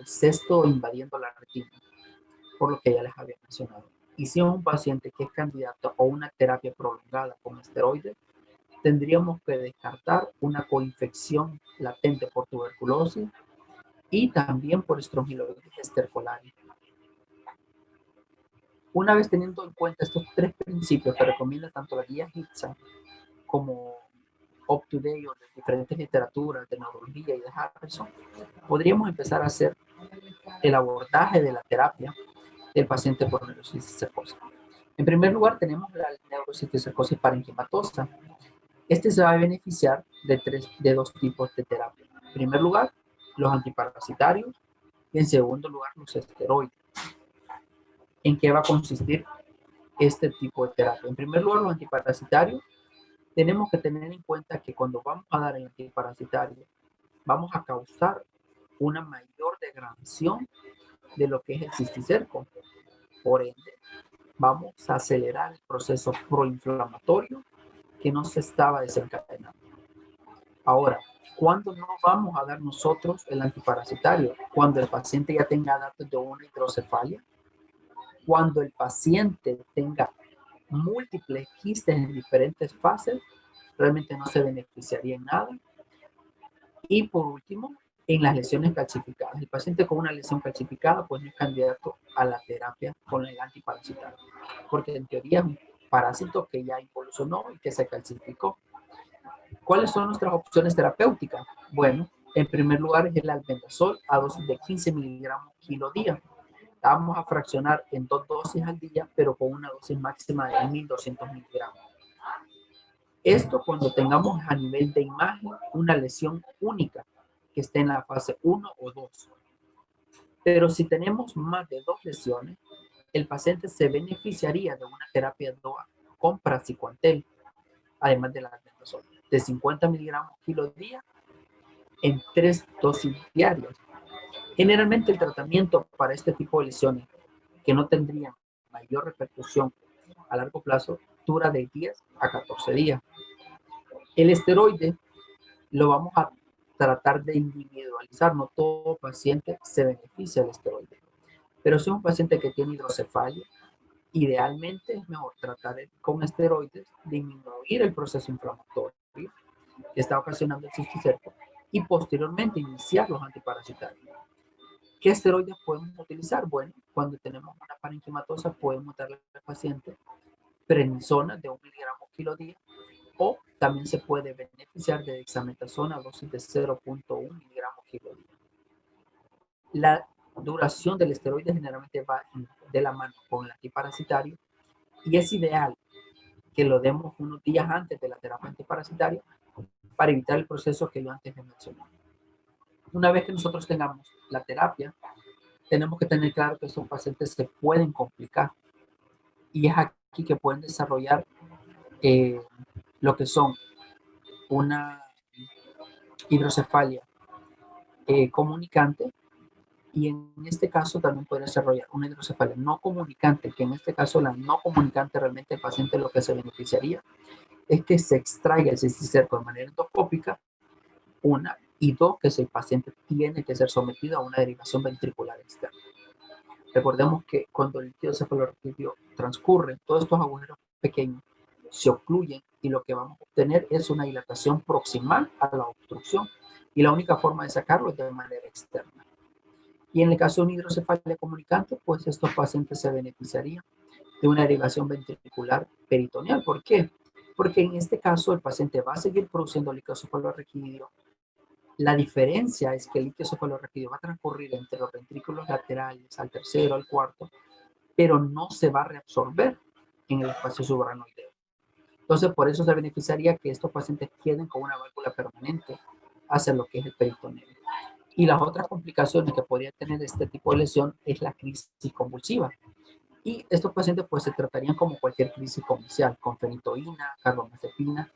cesto invadiendo la retina, por lo que ya les había mencionado. Y si es un paciente que es candidato a una terapia prolongada con esteroides, tendríamos que descartar una coinfección latente por tuberculosis y también por estrongiloides estercolaris. Una vez teniendo en cuenta estos tres principios que recomienda tanto la guía HITSA como UpToDate o de diferentes literaturas de neurología y de Harrison, podríamos empezar a hacer el abordaje de la terapia del paciente por neurocisticercosis. En primer lugar, tenemos la neurocisticercosis parenquimatosa. Este se va a beneficiar de dos tipos de terapia. En primer lugar, los antiparasitarios y en segundo lugar, los esteroides. ¿En qué va a consistir este tipo de terapia? En primer lugar, los antiparasitarios, tenemos que tener en cuenta que cuando vamos a dar el antiparasitario, vamos a causar una mayor degradación de lo que es el cisticerco. Por ende, vamos a acelerar el proceso proinflamatorio que no se estaba desencadenando. Ahora, ¿cuándo no vamos a dar nosotros el antiparasitario? Cuando el paciente ya tenga datos de una hidrocefalia, cuando el paciente tenga múltiples quistes en diferentes fases, realmente no se beneficiaría en nada. Y por último, en las lesiones calcificadas. El paciente con una lesión calcificada pues no es candidato a la terapia con el antiparasitario, porque en teoría es un parásito que ya evolucionó y que se calcificó. ¿Cuáles son nuestras opciones terapéuticas? Bueno, en primer lugar es el albendazol a dosis de 15 miligramos kilo día. La vamos a fraccionar en 2 dosis al día, pero con una dosis máxima de 1200 miligramos. Esto cuando tengamos a nivel de imagen una lesión única que esté en la fase 1 o 2. Pero si tenemos más de 2 lesiones, el paciente se beneficiaría de una terapia DOA con praziquantel, además de la albendazol, de 50 miligramos kilo día en 3 dosis diarias. Generalmente el tratamiento para este tipo de lesiones que no tendrían mayor repercusión a largo plazo dura de 10 a 14 días. El esteroide lo vamos a tratar de individualizar, no todo paciente se beneficia del esteroide, pero si es un paciente que tiene hidrocefalia, idealmente es mejor tratar con esteroides, disminuir el proceso inflamatorio que está ocasionando el cisticerco y posteriormente iniciar los antiparasitarios. ¿Qué esteroides podemos utilizar? Bueno, cuando tenemos una parenquimatosa podemos darle al paciente prednisona de 1 miligramo kilo día, o también se puede beneficiar de dexametasona a dosis de 0.1 miligramos kilo día. La duración del esteroide generalmente va de la mano con el antiparasitario y es ideal que lo demos unos días antes de la terapia antiparasitaria para evitar el proceso que yo antes les mencioné. Una vez que nosotros tengamos la terapia, tenemos que tener claro que estos pacientes se pueden complicar y es aquí que pueden desarrollar lo que son una hidrocefalia comunicante, y en este caso también puede desarrollar una hidrocefalia no comunicante, que en este caso la no comunicante realmente el paciente lo que se beneficiaría es que se extraiga el cisticerco de manera endoscópica, una, y dos, que si el paciente tiene que ser sometido a una derivación ventricular externa. Recordemos que cuando el líquido cefalorraquídeo transcurre, todos estos agujeros pequeños se ocluyen y lo que vamos a obtener es una dilatación proximal a la obstrucción y la única forma de sacarlo es de manera externa. Y en el caso de una hidrocefalia comunicante, pues estos pacientes se beneficiarían de una derivación ventricular peritoneal. ¿Por qué? Porque en este caso el paciente va a seguir produciendo líquido cefalorraquídeo. La diferencia es que el líquido cefalorraquídeo va a transcurrir entre los ventrículos laterales, al tercero, al cuarto, pero no se va a reabsorber en el espacio subaracnoideo. Entonces, por eso se beneficiaría que estos pacientes queden con una válvula permanente hacia lo que es el peritoneo. Y las otras complicaciones que podría tener este tipo de lesión es la crisis convulsiva. Y estos pacientes pues se tratarían como cualquier crisis comercial, con fenitoína, carbamazepina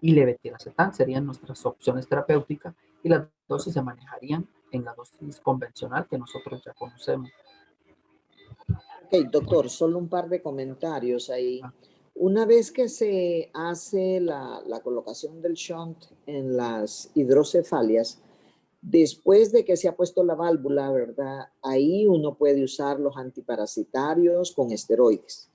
y levetiracetam serían nuestras opciones terapéuticas y las dosis se manejarían en la dosis convencional que nosotros ya conocemos. Ok, doctor, solo un par de comentarios ahí. Una vez que se hace la colocación del shunt en las hidrocefalias, después de que se ha puesto la válvula, ¿verdad? Ahí uno puede usar los antiparasitarios con esteroides.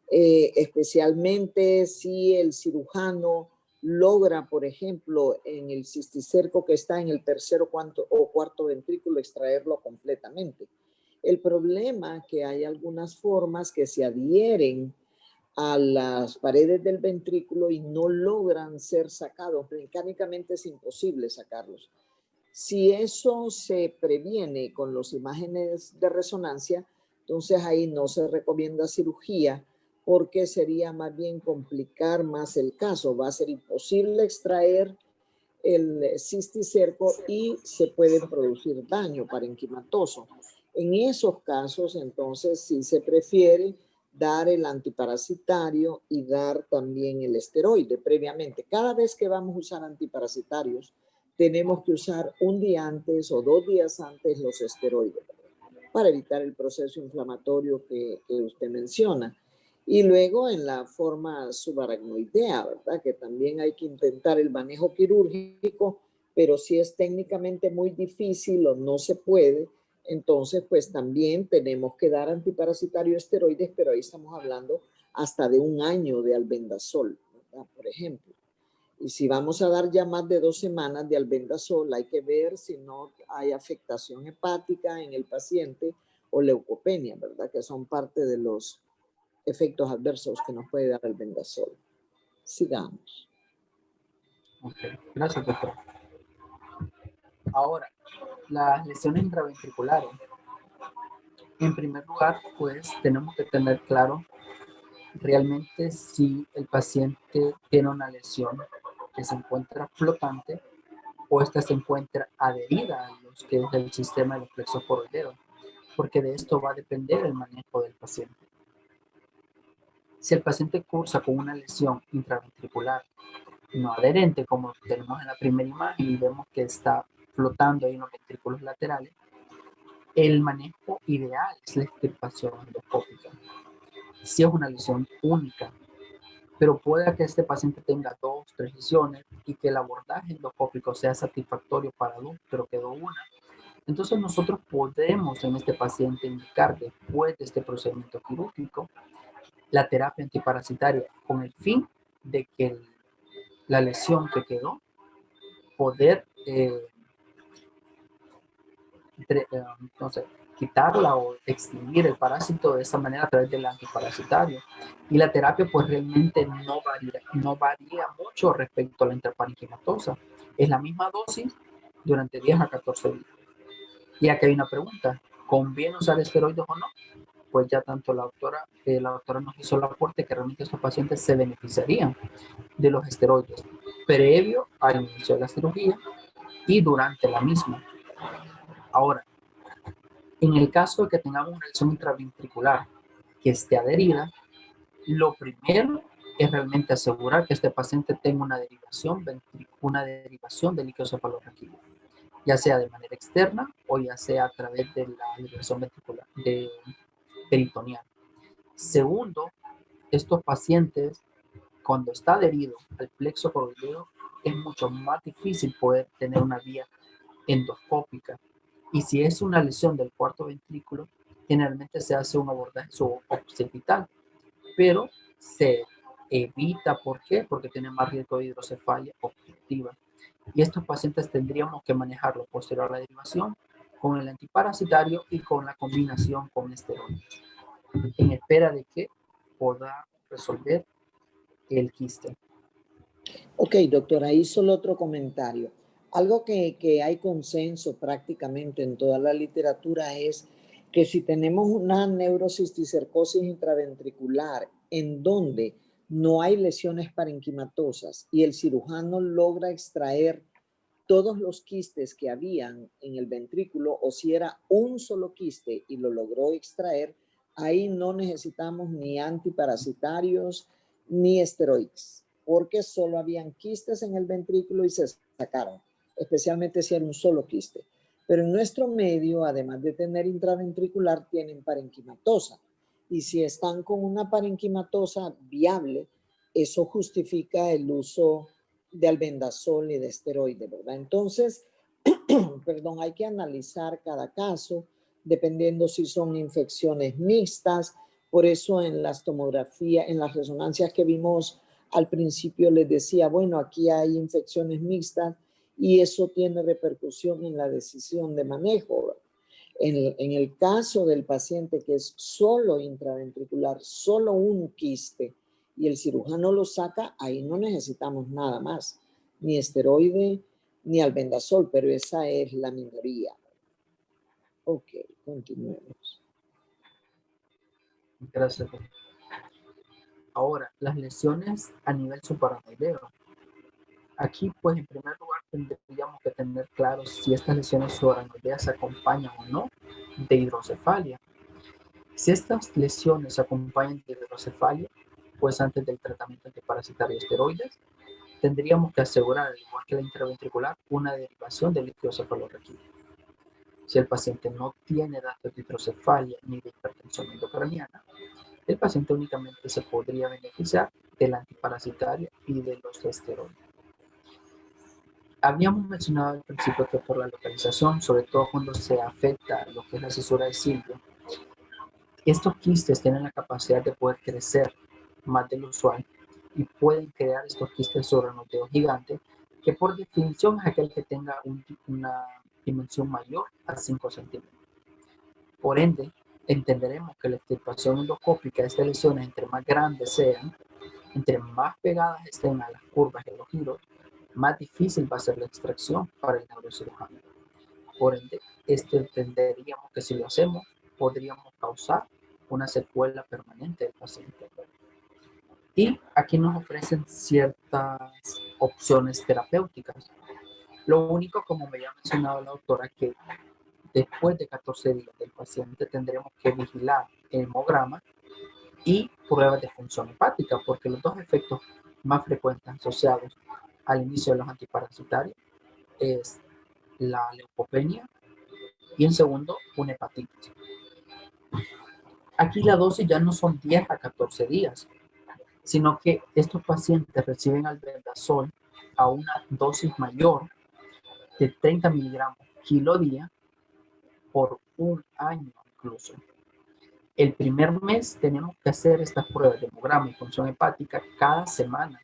Especialmente si el cirujano logra, por ejemplo, en el cisticerco que está en el tercer o cuarto ventrículo, extraerlo completamente. El problema es que hay algunas formas que se adhieren a las paredes del ventrículo y no logran ser sacados. Mecánicamente es imposible sacarlos. Si eso se previene con las imágenes de resonancia, entonces ahí no se recomienda cirugía porque sería más bien complicar más el caso. Va a ser imposible extraer el cisticerco y se puede producir daño parenquimatoso. En esos casos, entonces, sí se prefiere dar el antiparasitario y dar también el esteroide previamente. Cada vez que vamos a usar antiparasitarios, tenemos que usar un día antes o 2 días antes los esteroides para evitar el proceso inflamatorio que usted menciona. Y luego en la forma subaracnoidea, ¿verdad? Que también hay que intentar el manejo quirúrgico, pero si es técnicamente muy difícil o no se puede, entonces pues también tenemos que dar antiparasitario esteroides, pero ahí estamos hablando hasta de 1 año de albendazol, ¿verdad? Por ejemplo. Y si vamos a dar ya más de 2 semanas de albendazol, hay que ver si no hay afectación hepática en el paciente o leucopenia, ¿verdad? Que son parte de los efectos adversos que nos puede dar el albendazol. Sigamos. Ok, gracias, doctor. Ahora, las lesiones intraventriculares. En primer lugar, pues tenemos que tener claro realmente si el paciente tiene una lesión que se encuentra flotante o esta se encuentra adherida a los que es el sistema de los plexos coroideos, porque de esto va a depender el manejo del paciente. Si el paciente cursa con una lesión intraventricular no adherente, como tenemos en la primera imagen y vemos que está flotando ahí en los ventrículos laterales, el manejo ideal es la extirpación endoscópica. Si es una lesión única, pero puede que este paciente tenga 2, 3 lesiones y que el abordaje endoscópico sea satisfactorio para 2, pero quedó una. Entonces nosotros podemos en este paciente indicar después de este procedimiento quirúrgico la terapia antiparasitaria con el fin de que la lesión que quedó poder entonces, quitarla o extinguir el parásito de esa manera a través del antiparasitario. Y la terapia pues realmente no varía mucho respecto a la intraparenquimatosa. Es la misma dosis durante 10 a 14 días. Y aquí hay una pregunta, ¿conviene usar esteroides o no? Pues ya tanto la doctora nos hizo el aporte que realmente estos pacientes se beneficiarían de los esteroides previo al inicio de la cirugía y durante la misma. Ahora, en el caso de que tengamos una lesión intraventricular que esté adherida, lo primero es realmente asegurar que este paciente tenga una derivación del líquido cefalorraquídeo, ya sea de manera externa o ya sea a través de la derivación ventricular peritoneal. Segundo, estos pacientes, cuando está adherido al plexo coroideo, es mucho más difícil poder tener una vía endoscópica. Y si es una lesión del cuarto ventrículo, generalmente se hace un abordaje suboccipital, pero se evita, ¿por qué? Porque tiene más riesgo de hidrocefalia obstructiva. Y estos pacientes tendríamos que manejarlo posterior a la derivación con el antiparasitario y con la combinación con esteroides, en espera de que pueda resolver el quiste. Ok, doctora, ahí solo otro comentario. Algo que hay consenso prácticamente en toda la literatura es que si tenemos una neurocisticercosis intraventricular en donde no hay lesiones parenquimatosas y el cirujano logra extraer todos los quistes que habían en el ventrículo, o si era un solo quiste y lo logró extraer, ahí no necesitamos ni antiparasitarios ni esteroides, porque solo habían quistes en el ventrículo y se sacaron, especialmente si era un solo quiste. Pero en nuestro medio, además de tener intraventricular, tienen parenquimatosa. Y si están con una parenquimatosa viable, eso justifica el uso de albendazol y de esteroide, ¿verdad? Entonces, perdón, hay que analizar cada caso dependiendo si son infecciones mixtas. Por eso en las tomografías, en las resonancias que vimos al principio les decía, bueno, aquí hay infecciones mixtas y eso tiene repercusión en la decisión de manejo. En el caso del paciente que es solo intraventricular, solo un quiste, y el cirujano lo saca, ahí no necesitamos nada más, ni esteroide, ni albendazol, pero esa es la minoría. Ok, continuemos. Gracias. Ahora, las lesiones a nivel subaracnoideo. Aquí, pues, en primer lugar, tendríamos que tener claro si estas lesiones subaracnoideas se acompañan o no de hidrocefalia. Si estas lesiones se acompañan de hidrocefalia, pues antes del tratamiento antiparasitario de esteroides, tendríamos que asegurar, al igual que la intraventricular, una derivación del líquido cefalorraquídeo. Si el paciente no tiene datos de hidrocefalia ni de hipertensión endocraniana, el paciente únicamente se podría beneficiar del antiparasitario y de los esteroides. Habíamos mencionado al principio que por la localización, sobre todo cuando se afecta lo que es la cisura de Silvio, estos quistes tienen la capacidad de poder crecer más del usual y pueden crear estos quistes subaracnoideos gigantes, que por definición es aquel que tenga una dimensión mayor a 5 centímetros. Por ende, entenderemos que la extirpación endoscópica de estas lesiones, entre más grandes sean, entre más pegadas estén a las curvas y a los giros, más difícil va a ser la extracción para el neurocirujano. Por ende, entenderíamos que si lo hacemos, podríamos causar una secuela permanente del paciente. Y aquí nos ofrecen ciertas opciones terapéuticas. Lo único, como me había mencionado la doctora, que después de 14 días del paciente tendremos que vigilar el hemograma y pruebas de función hepática, porque los dos efectos más frecuentes asociados al inicio de los antiparasitarios es la leucopenia y en segundo, una hepatitis. Aquí la dosis ya no son 10 a 14 días, sino que estos pacientes reciben albendazol a una dosis mayor de 30 miligramos kilo día por un año incluso. El primer mes tenemos que hacer estas pruebas de hemograma y función hepática cada semana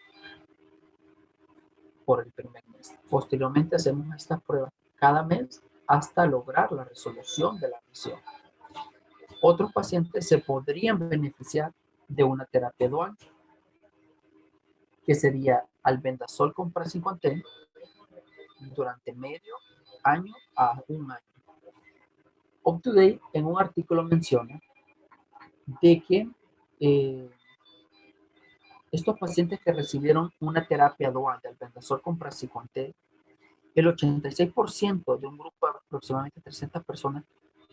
por el primer mes. Posteriormente hacemos estas pruebas cada mes hasta lograr la resolución de la lesión. Otros pacientes se podrían beneficiar de una terapia dual, que sería albendazol con praziquantel durante medio año a un año. UpToDate en un artículo menciona de que estos pacientes que recibieron una terapia dual de albendazol con praziquantel, el 86% de un grupo de aproximadamente 300 personas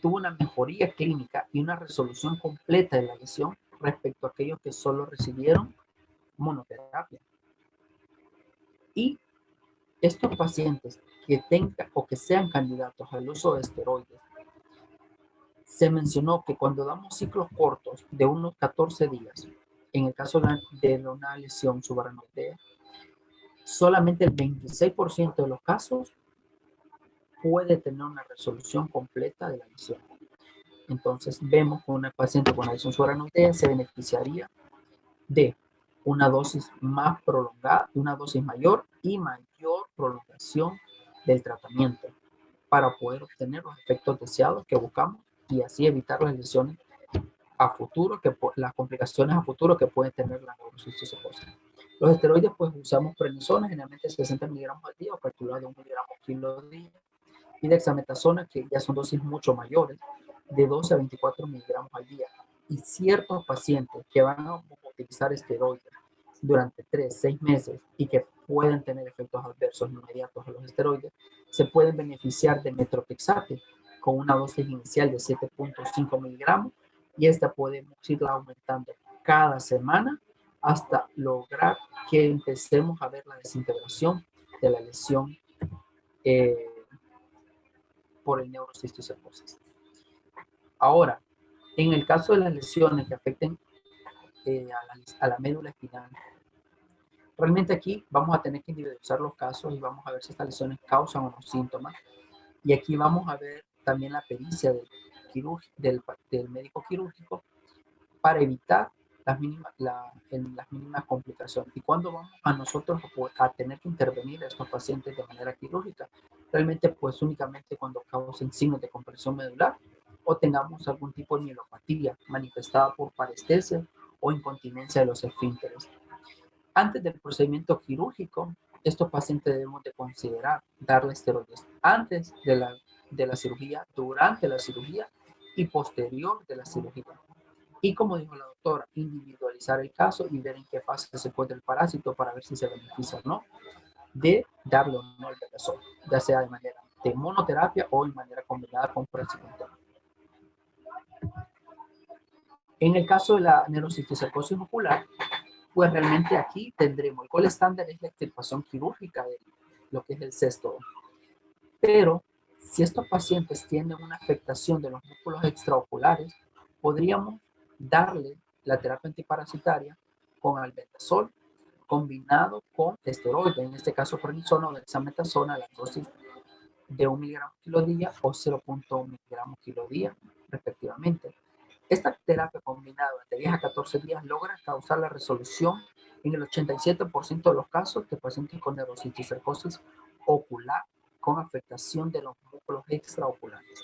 tuvo una mejoría clínica y una resolución completa de la lesión respecto a aquellos que solo recibieron monoterapia. Y estos pacientes que tengan o que sean candidatos al uso de esteroides, se mencionó que cuando damos ciclos cortos de unos 14 días, en el caso de una lesión subaracnoidea, solamente el 26% de los casos puede tener una resolución completa de la lesión. Entonces vemos que una paciente con una lesión subaracnoidea se beneficiaría de una dosis más prolongada, una dosis mayor y mayor prolongación del tratamiento para poder obtener los efectos deseados que buscamos y así evitar las lesiones a futuro, las complicaciones a futuro que puede tener la neurocisticercosis. Los esteroides, pues usamos prednisona, generalmente 60 miligramos al día o calculado de 1 miligramo kilo al día, y dexametasona, que ya son dosis mucho mayores, de 12 a 24 miligramos al día. Y ciertos pacientes que van a utilizar esteroides durante 3, 6 meses y que pueden tener efectos adversos inmediatos a los esteroides, se pueden beneficiar de metropixate con una dosis inicial de 7.5 miligramos y esta podemos irla aumentando cada semana hasta lograr que empecemos a ver la desintegración de la lesión por el neurocisticercosis. Ahora, en el caso de las lesiones que afecten a la médula espinal, realmente aquí vamos a tener que individualizar los casos y vamos a ver si estas lesiones causan o no síntomas. Y aquí vamos a ver también la pericia del médico quirúrgico para evitar las mínimas complicaciones. Y cuando vamos a nosotros a tener que intervenir a estos pacientes de manera quirúrgica, realmente pues únicamente cuando causen signos de compresión medular o tengamos algún tipo de mielopatía manifestada por parestesia o incontinencia de los esfínteres. Antes del procedimiento quirúrgico, estos pacientes debemos de considerar darle esteroides antes de la cirugía, durante la cirugía y posterior de la cirugía. Y como dijo la doctora, individualizar el caso y ver en qué fase se encuentra el parásito para ver si se beneficia o no de darle o no el albendazol, ya sea de manera de monoterapia o de manera combinada con praziquantel. En el caso de la neurocisticercosis ocular, pues realmente aquí tendremos el gol estándar es la extirpación quirúrgica de lo que es el cesto. Pero si estos pacientes tienen una afectación de los músculos extraoculares, podríamos darle la terapia antiparasitaria con albendazol combinado con esteroide, en este caso prednisona o dexametasona, la dosis de 1 miligramo kilo día o 0.1 miligramo kilo día, respectivamente. Esta terapia combinada de 10 a 14 días logra causar la resolución En el 87% de los casos de pacientes con neurocisticercosis ocular con afectación de los músculos extraoculares.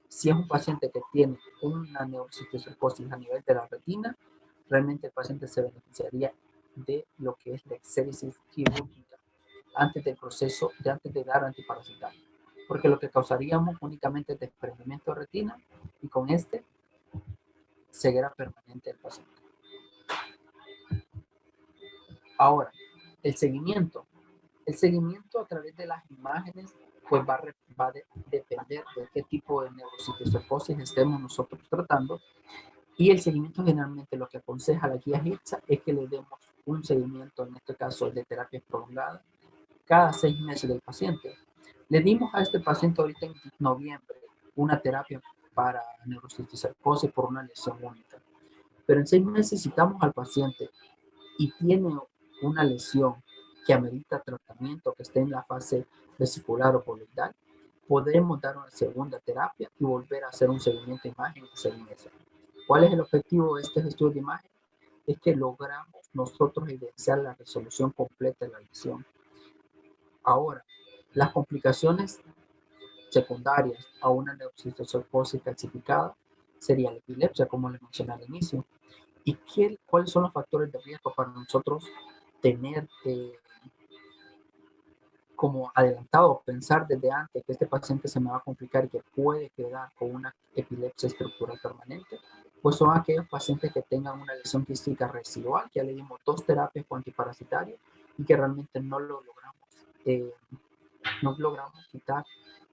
Si es un paciente que tiene una neurocisticercosis a nivel de la retina, realmente el paciente se beneficiaría de lo que es la exéresis quirúrgica antes del proceso, antes de dar antiparasitario. Porque lo que causaríamos únicamente es desprendimiento de retina y con ceguera permanente del paciente. Ahora, el seguimiento. El seguimiento a través de las imágenes pues va a depender de qué tipo de neurocisticercosis estemos nosotros tratando. Y el seguimiento generalmente lo que aconseja la guía HITSA es que le demos un seguimiento, en este caso de terapia prolongada, cada 6 meses del paciente. Le dimos a este paciente ahorita en noviembre una terapia para neurocisticercosis por una lesión única. Pero en 6 meses citamos al paciente y tiene una lesión que amerita tratamiento, que esté en la fase vesicular o coloidal, podremos dar una segunda terapia y volver a hacer un seguimiento de imagen en 6 meses. ¿Cuál es el objetivo de este estudio de imagen? Es que logramos nosotros evidenciar la resolución completa de la lesión. Ahora, las complicaciones secundarias a una neurocisticercosis calcificada sería la epilepsia, como les mencioné al inicio. ¿Y cuáles son los factores de riesgo para nosotros tener como adelantado, pensar desde antes que este paciente se me va a complicar y que puede quedar con una epilepsia estructural permanente? Pues son aquellos pacientes que tengan una lesión quística residual, que ya le dimos 2 terapias con antiparasitarios y que realmente no logramos quitar.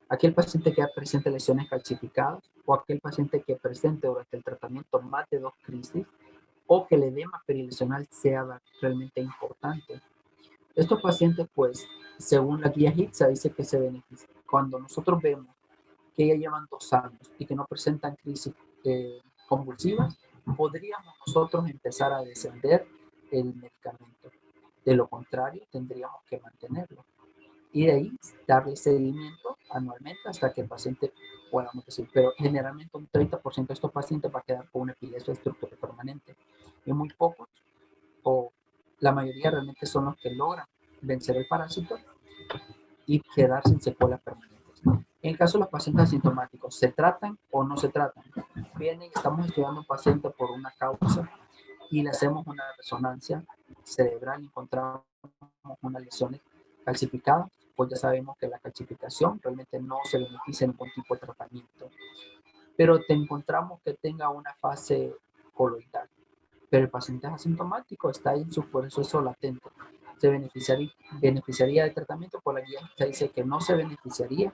Aquel paciente que presente lesiones calcificadas o aquel paciente que presente durante el tratamiento más de 2 crisis o que el edema perilesional sea realmente importante. Estos pacientes, pues, según la guía HITSA, dice que se benefician. Cuando nosotros vemos que ya llevan 2 años y que no presentan crisis convulsivas, podríamos nosotros empezar a descender el medicamento. De lo contrario, tendríamos que mantenerlo. Y de ahí darle seguimiento anualmente hasta que el paciente podamos decir, pero generalmente un 30% de estos pacientes va a quedar con una epilepsia estructural permanente. Y muy pocos, o la mayoría realmente son los que logran vencer el parásito y quedar sin secuelas permanentes. En el caso de los pacientes asintomáticos, ¿se tratan o no se tratan? Vienen, estamos estudiando un paciente por una causa y le hacemos una resonancia cerebral y encontramos una lesión calcificada, pues ya sabemos que la calcificación realmente no se beneficia en ningún tipo de tratamiento. Pero te encontramos que tenga una fase coloidal, pero el paciente es asintomático, está en su proceso latente. Se beneficiaría de tratamiento, por la guía se dice que no se beneficiaría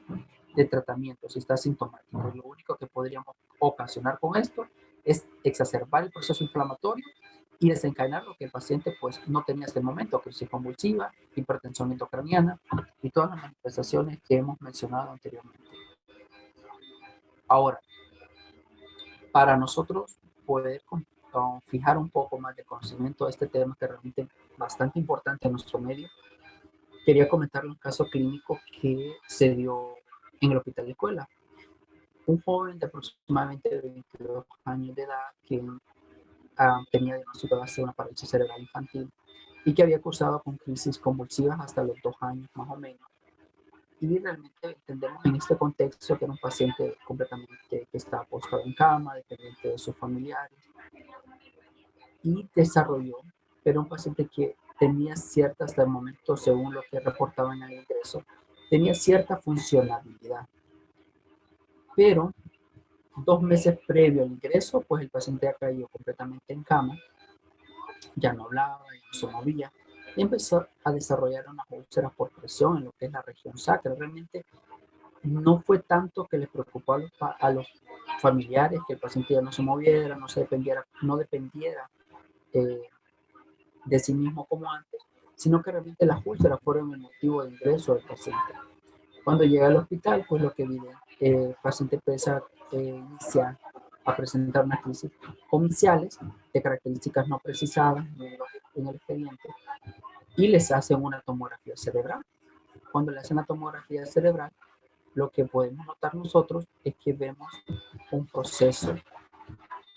de tratamiento si está asintomático. Lo único que podríamos ocasionar con esto es exacerbar el proceso inflamatorio y desencadenar lo que el paciente pues no tenía hasta el momento, crisis convulsiva, hipertensión intracraniana y todas las manifestaciones que hemos mencionado anteriormente. Ahora, para nosotros poder fijar un poco más de conocimiento de este tema que realmente es bastante importante en nuestro medio, quería comentar un caso clínico que se dio en el hospital de escuela. Un joven de aproximadamente 22 años de edad que tenía diagnosticado de una parálisis cerebral infantil y que había cursado con crisis convulsivas hasta los 2 años más o menos. Y realmente entendemos en este contexto que era un paciente completamente que estaba postrado en cama, dependiente de sus familiares, y desarrolló, pero un paciente que tenía cierta, hasta el momento, según lo que reportaban en el ingreso, tenía cierta funcionalidad. Pero 2 meses previo al ingreso, pues el paciente ha caído completamente en cama, ya no hablaba, ya no se movía, y empezó a desarrollar unas úlceras por presión en lo que es la región sacra. Realmente no fue tanto que les preocupó a los familiares que el paciente ya no se moviera, no dependiera de sí mismo como antes, sino que realmente las úlceras fueron el motivo de ingreso del paciente. Cuando llega al hospital, pues lo que el paciente empieza iniciar a presentar unas crisis comerciales de características no precisadas en el expediente y les hacen una tomografía cerebral. Cuando le hacen la tomografía cerebral, lo que podemos notar nosotros es que vemos un proceso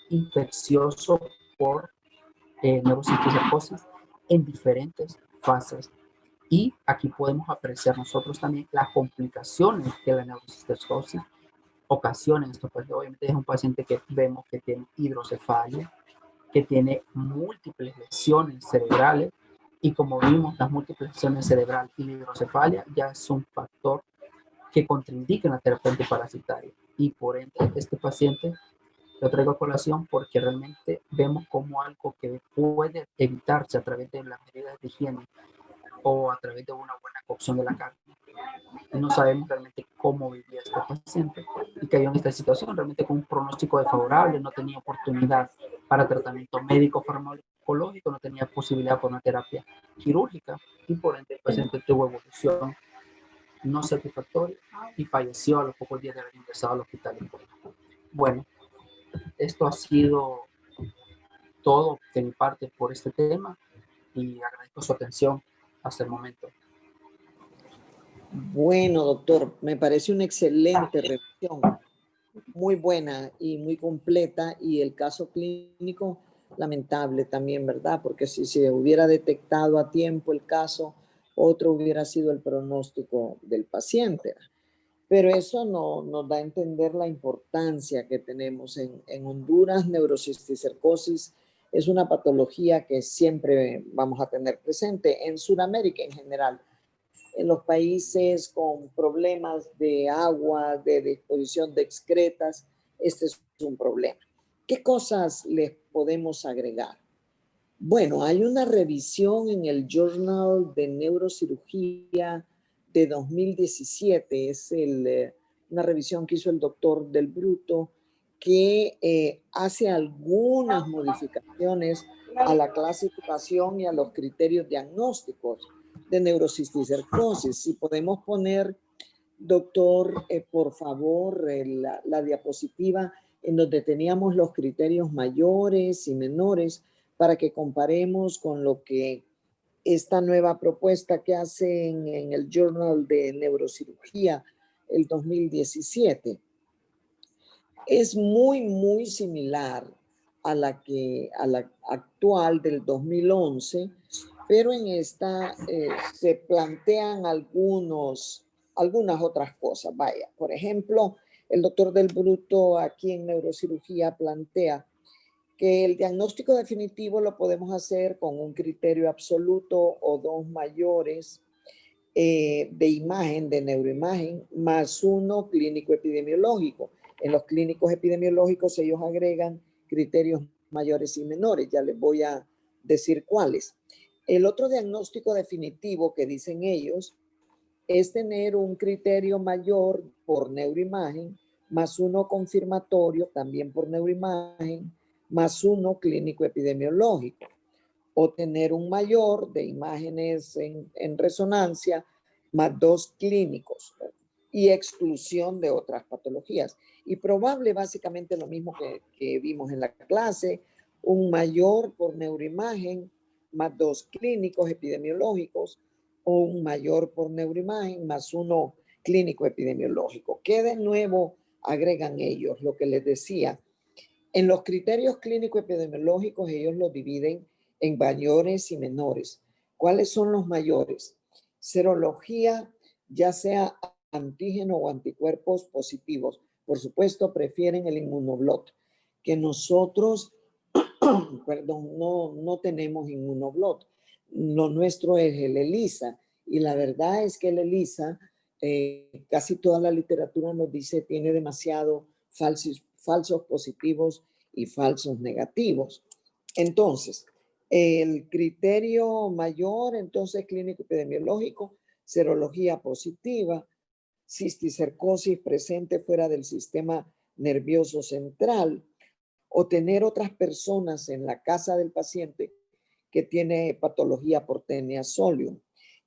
infeccioso por neurocisticercosis en diferentes fases. Y aquí podemos apreciar nosotros también las complicaciones que la neurocisticercosis ocasiona en estos pacientes. Obviamente es un paciente que vemos que tiene hidrocefalia, que tiene múltiples lesiones cerebrales, y como vimos, las múltiples lesiones cerebrales y la hidrocefalia ya es un factor que contraindica en la terapia antiparasitaria. Y por ende, este paciente lo traigo a colación porque realmente vemos como algo que puede evitarse a través de las medidas de higiene o a través de una buena cocción de la carne. Y no sabemos realmente cómo vivía este paciente y cayó en esta situación realmente con un pronóstico desfavorable, no tenía oportunidad para tratamiento médico farmacológico, no tenía posibilidad por una terapia quirúrgica y por ende el paciente tuvo evolución no satisfactoria y falleció a los pocos días de haber ingresado al hospital. Bueno, esto ha sido todo de mi parte por este tema y agradezco su atención hasta el momento. Bueno, doctor, me parece una excelente revisión, muy buena y muy completa, y el caso clínico lamentable también, ¿verdad? Porque si se hubiera detectado a tiempo el caso, otro hubiera sido el pronóstico del paciente. Pero eso no, nos da a entender la importancia que tenemos en Honduras. Neurocisticercosis es una patología que siempre vamos a tener presente en Sudamérica en general. En los países con problemas de agua, de disposición de excretas, este es un problema. ¿Qué cosas les podemos agregar? Bueno, hay una revisión en el Journal de Neurocirugía de 2017, es una revisión que hizo el doctor Del Bruto, que hace algunas modificaciones a la clasificación y a los criterios diagnósticos de neurocisticercosis. Si podemos poner, doctor, por favor, la diapositiva en donde teníamos los criterios mayores y menores para que comparemos con lo que esta nueva propuesta que hacen en el Journal de Neurocirugía el 2017. Es muy, muy similar a la actual del 2011, pero en esta se plantean algunas otras cosas. Vaya, por ejemplo, el doctor Del Bruto aquí en neurocirugía plantea que el diagnóstico definitivo lo podemos hacer con un criterio absoluto o dos mayores de imagen, de neuroimagen, más uno clínico epidemiológico. En los clínicos epidemiológicos ellos agregan criterios mayores y menores. Ya les voy a decir cuáles. El otro diagnóstico definitivo que dicen ellos es tener un criterio mayor por neuroimagen, más uno confirmatorio también por neuroimagen, más uno clínico epidemiológico, o tener un mayor de imágenes en resonancia, más dos clínicos, y exclusión de otras patologías. Y probable básicamente lo mismo que vimos en la clase, un mayor por neuroimagen, más dos clínicos epidemiológicos, o un mayor por neuroimagen, más uno clínico epidemiológico. ¿Qué de nuevo agregan ellos? Lo que les decía, en los criterios clínico-epidemiológicos ellos los dividen en mayores y menores. ¿Cuáles son los mayores? Serología, ya sea antígeno o anticuerpos positivos. Por supuesto, prefieren el inmunoblot, que nosotros, perdón, no tenemos inmunoblot. Lo nuestro es el ELISA, y la verdad es que el ELISA, casi toda la literatura nos dice, tiene demasiado falsos positivos y falsos negativos. Entonces, el criterio mayor, entonces, clínico epidemiológico, serología positiva, cisticercosis presente fuera del sistema nervioso central, o tener otras personas en la casa del paciente que tiene patología por Taenia solium.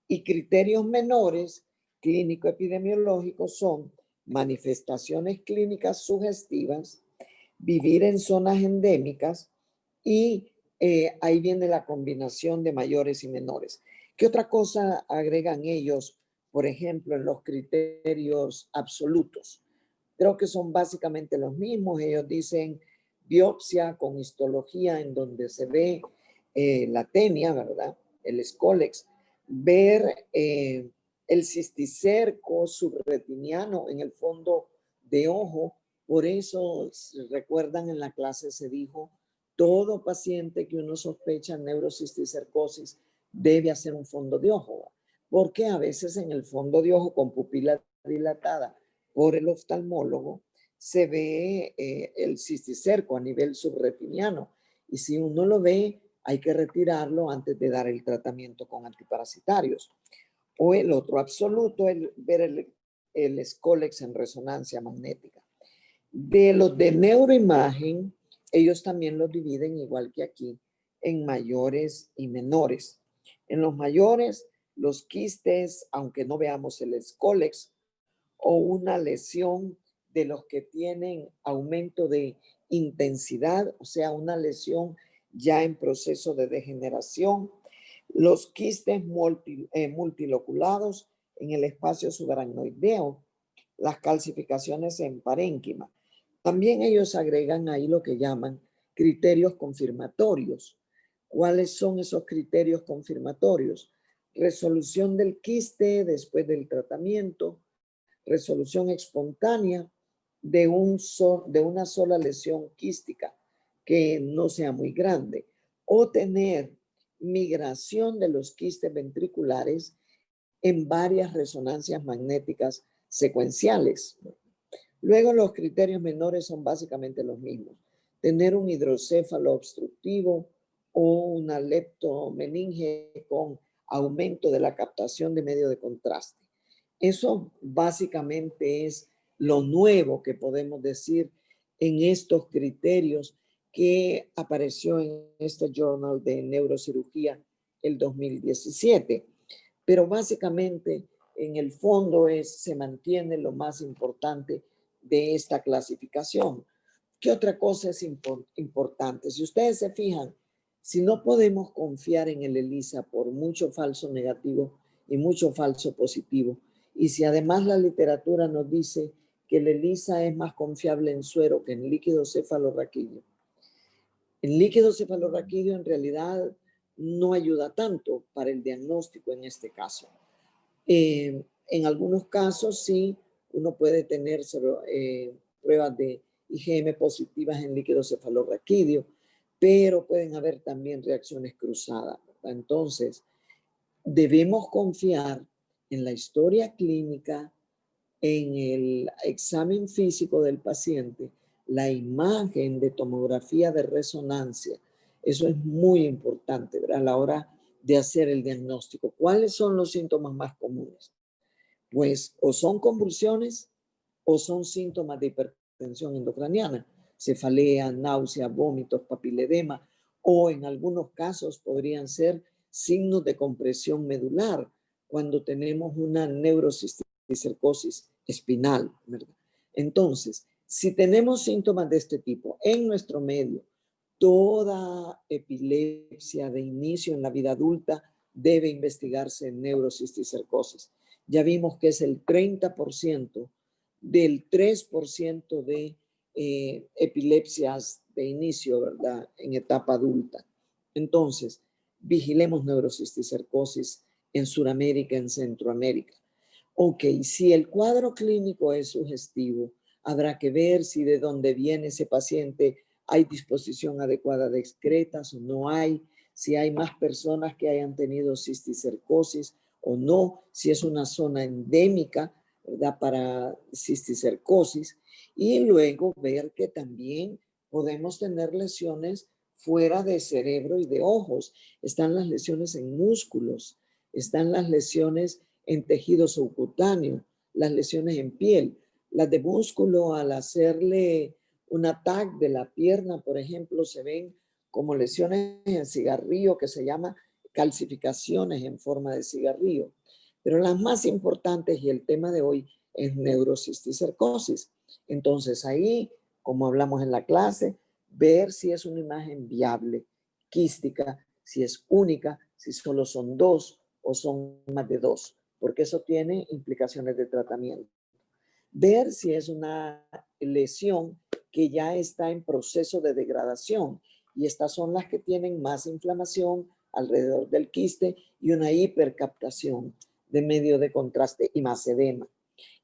Y criterios menores, clínico-epidemiológicos, son manifestaciones clínicas sugestivas, vivir en zonas endémicas, y ahí viene la combinación de mayores y menores. ¿Qué otra cosa agregan ellos, por ejemplo, en los criterios absolutos? Creo que son básicamente los mismos. Ellos dicen biopsia con histología en donde se ve la tenia, ¿verdad? el Scolex, ver el cisticerco subretiniano en el fondo de ojo. Por eso, si recuerdan, en la clase se dijo, todo paciente que uno sospecha neurocisticercosis debe hacer un fondo de ojo, porque a veces en el fondo de ojo con pupila dilatada por el oftalmólogo se ve el cisticerco a nivel subretiniano, y si uno lo ve hay que retirarlo antes de dar el tratamiento con antiparasitarios. O el otro absoluto, ver el Scolex en resonancia magnética. De los de neuroimagen, ellos también los dividen igual que aquí en mayores y menores. En los mayores, los quistes, aunque no veamos el Scolex, o una lesión de los que tienen aumento de intensidad, o sea, una lesión ya en proceso de degeneración. Los quistes multiloculados en el espacio subaracnoideo, las calcificaciones en parénquima. También ellos agregan ahí lo que llaman criterios confirmatorios. ¿Cuáles son esos criterios confirmatorios? Resolución del quiste después del tratamiento, resolución espontánea de una sola lesión quística que no sea muy grande, o tener migración de los quistes ventriculares en varias resonancias magnéticas secuenciales. Luego los criterios menores son básicamente los mismos. Tener un hidrocéfalo obstructivo o una leptomeninge con aumento de la captación de medio de contraste. Eso básicamente es lo nuevo que podemos decir en estos criterios que apareció en este Journal de Neurocirugía el 2017. Pero básicamente en el fondo se mantiene lo más importante de esta clasificación. ¿Qué otra cosa es importante? Si ustedes se fijan, si no podemos confiar en el ELISA por mucho falso negativo y mucho falso positivo, y si además la literatura nos dice que el ELISA es más confiable en suero que en líquido cefalorraquídeo, el líquido cefalorraquídeo en realidad no ayuda tanto para el diagnóstico en este caso. En algunos casos sí, uno puede tener pruebas de IgM positivas en líquido cefalorraquídeo, pero pueden haber también reacciones cruzadas, ¿verdad? Entonces, debemos confiar en la historia clínica, en el examen físico del paciente, la imagen de tomografía de resonancia. Eso es muy importante, ¿verdad? A la hora de hacer el diagnóstico. ¿Cuáles son los síntomas más comunes? Pues o son convulsiones o son síntomas de hipertensión endocraniana, cefalea, náusea, vómitos, papiledema, o en algunos casos podrían ser signos de compresión medular cuando tenemos una neurocisticercosis espinal, ¿verdad? Entonces, si tenemos síntomas de este tipo en nuestro medio, toda epilepsia de inicio en la vida adulta debe investigarse en neurocisticercosis. Ya vimos que es el 30% del 3% de epilepsias de inicio, ¿verdad? En etapa adulta. Entonces, vigilemos neurocisticercosis en Sudamérica, en Centroamérica. Ok, si el cuadro clínico es sugestivo, habrá que ver si de dónde viene ese paciente hay disposición adecuada de excretas o no hay, si hay más personas que hayan tenido cisticercosis o no, si es una zona endémica, ¿verdad? Para cisticercosis, y luego ver que también podemos tener lesiones fuera de cerebro y de ojos. Están las lesiones en músculos, están las lesiones en tejido subcutáneo, las lesiones en piel. Las de músculo, al hacerle un ataque de la pierna, por ejemplo, se ven como lesiones en cigarrillo, que se llama calcificaciones en forma de cigarrillo. Pero las más importantes, y el tema de hoy, es neurocisticercosis. Entonces ahí, como hablamos en la clase, ver si es una imagen viable, quística, si es única, si solo son dos o son más de dos, porque eso tiene implicaciones de tratamiento. Ver si es una lesión que ya está en proceso de degradación, y estas son las que tienen más inflamación, alrededor del quiste y una hipercaptación de medio de contraste y más edema.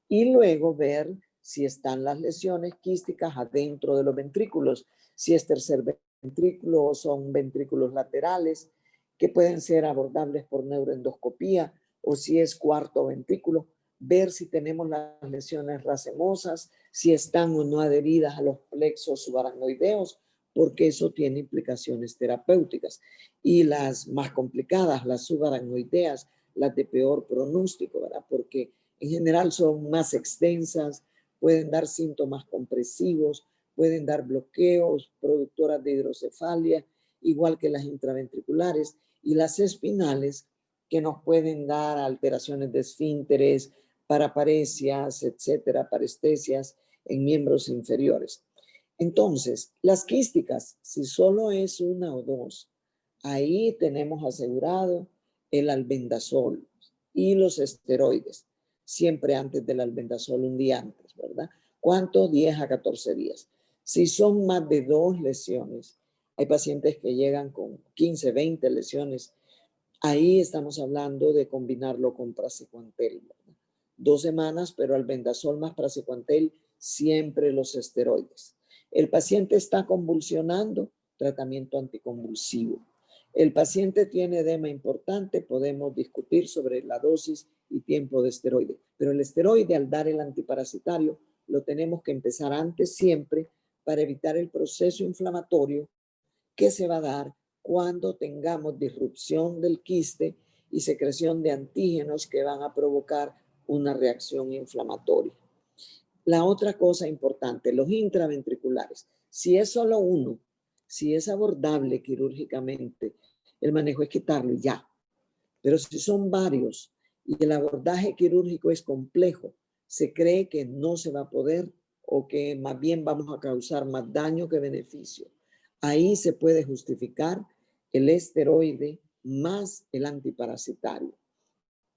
Y luego ver si están las lesiones quísticas adentro de los ventrículos, si es tercer ventrículo o son ventrículos laterales, que pueden ser abordables por neuroendoscopía, o si es cuarto ventrículo, ver si tenemos las lesiones racemosas, si están o no adheridas a los plexos subaracnoideos, porque eso tiene implicaciones terapéuticas. Y las más complicadas, las subaracnoideas, las de peor pronóstico, ¿verdad? Porque en general son más extensas, pueden dar síntomas compresivos, pueden dar bloqueos, productoras de hidrocefalia, igual que las intraventriculares, y las espinales, que nos pueden dar alteraciones de esfínteres, paraparesias, etcétera, parestesias en miembros inferiores. Entonces, las quísticas, si solo es una o dos, ahí tenemos asegurado el albendazol y los esteroides, siempre antes del albendazol, un día antes, ¿verdad? ¿Cuánto? 10 a 14 días. Si son más de 2 lesiones, hay pacientes que llegan con 15, 20 lesiones, ahí estamos hablando de combinarlo con praziquantel, ¿verdad? 2 semanas, pero albendazol más praziquantel, siempre los esteroides. El paciente está convulsionando, tratamiento anticonvulsivo. El paciente tiene edema importante, podemos discutir sobre la dosis y tiempo de esteroide, pero el esteroide, al dar el antiparasitario, lo tenemos que empezar antes siempre para evitar el proceso inflamatorio que se va a dar cuando tengamos disrupción del quiste y secreción de antígenos que van a provocar una reacción inflamatoria. La otra cosa importante, los intraventriculares. Si es solo uno, si es abordable quirúrgicamente, el manejo es quitarlo y ya. Pero si son varios y el abordaje quirúrgico es complejo, se cree que no se va a poder o que más bien vamos a causar más daño que beneficio. Ahí se puede justificar el esteroide más el antiparasitario,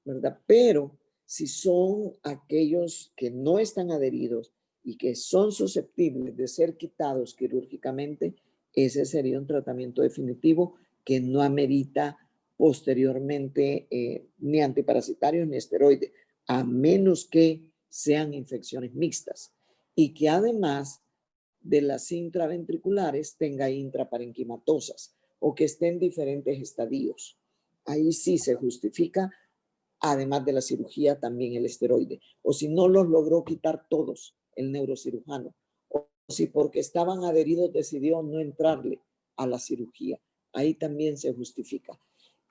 ¿verdad? Pero si son aquellos que no están adheridos y que son susceptibles de ser quitados quirúrgicamente, ese sería un tratamiento definitivo que no amerita posteriormente ni antiparasitarios ni esteroides, a menos que sean infecciones mixtas y que además de las intraventriculares tenga intraparenquimatosas o que estén en diferentes estadios. Ahí sí se justifica, además de la cirugía, también el esteroide. O si no los logró quitar todos el neurocirujano, o si porque estaban adheridos decidió no entrarle a la cirugía. Ahí también se justifica.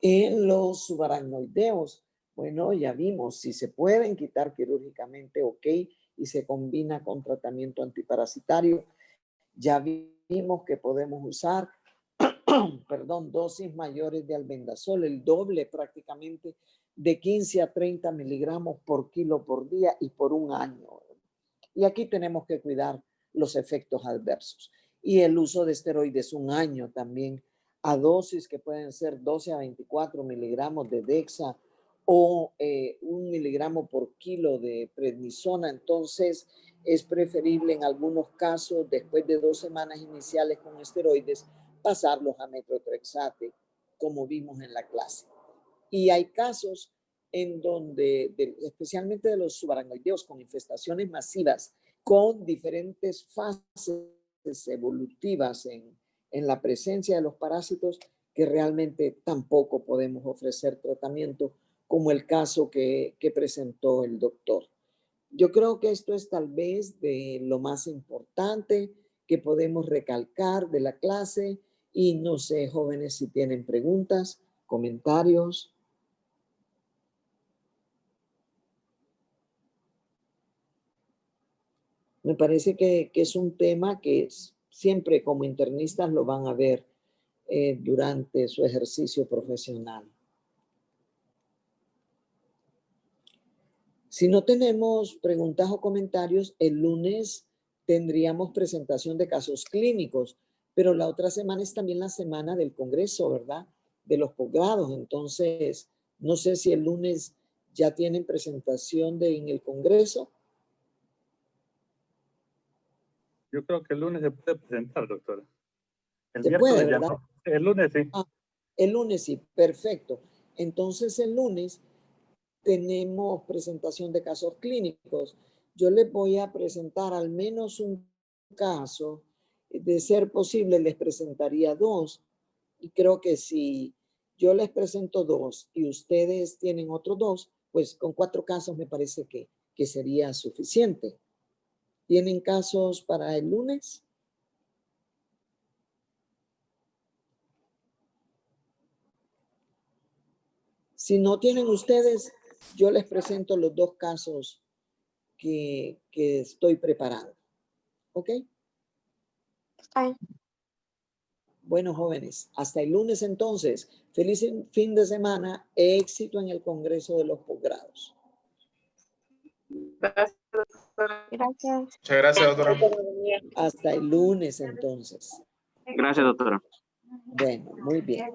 En los subaracnoideos, bueno, ya vimos, si se pueden quitar quirúrgicamente, ok, y se combina con tratamiento antiparasitario. Ya vimos que podemos usar, perdón, dosis mayores de albendazol, el doble prácticamente, de 15 a 30 miligramos por kilo por día y por un año. Y aquí tenemos que cuidar los efectos adversos. Y el uso de esteroides un año también, a dosis que pueden ser 12 a 24 miligramos de Dexa o 1 miligramo por kilo de prednisona. Entonces, es preferible en algunos casos, después de 2 semanas iniciales con esteroides, pasarlos a metotrexate, como vimos en la clase. Y hay casos en donde, especialmente de los subaracnoideos con infestaciones masivas, con diferentes fases evolutivas en la presencia de los parásitos, que realmente tampoco podemos ofrecer tratamiento, como el caso que presentó el doctor. Yo creo que esto es tal vez de lo más importante que podemos recalcar de la clase y no sé, jóvenes, si tienen preguntas, comentarios. Me parece que es un tema que siempre como internistas lo van a ver durante su ejercicio profesional. Si no tenemos preguntas o comentarios, el lunes tendríamos presentación de casos clínicos, pero la otra semana es también la semana del congreso, ¿verdad? De los posgrados. Entonces, no sé si el lunes ya tienen presentación en el congreso. Yo creo que el lunes se puede presentar, doctora. El Se miércoles puede, ya ¿verdad? no. El lunes sí. Ah, El lunes sí, perfecto. Entonces el lunes tenemos presentación de casos clínicos. Yo les voy a presentar al menos un caso. De ser posible, les presentaría 2. Y creo que si yo les presento 2 y ustedes tienen otros 2, pues con 4 casos me parece que sería suficiente. ¿Tienen casos para el lunes? Si no tienen ustedes, yo les presento los 2 casos que estoy preparando. ¿Ok? Ay, Bueno, jóvenes, hasta el lunes entonces. Feliz fin de semana. Éxito en el Congreso de los Posgrados. Gracias, doctora. gracias. Muchas gracias, doctora. Hasta el lunes entonces. Gracias, doctora. Bueno, muy bien.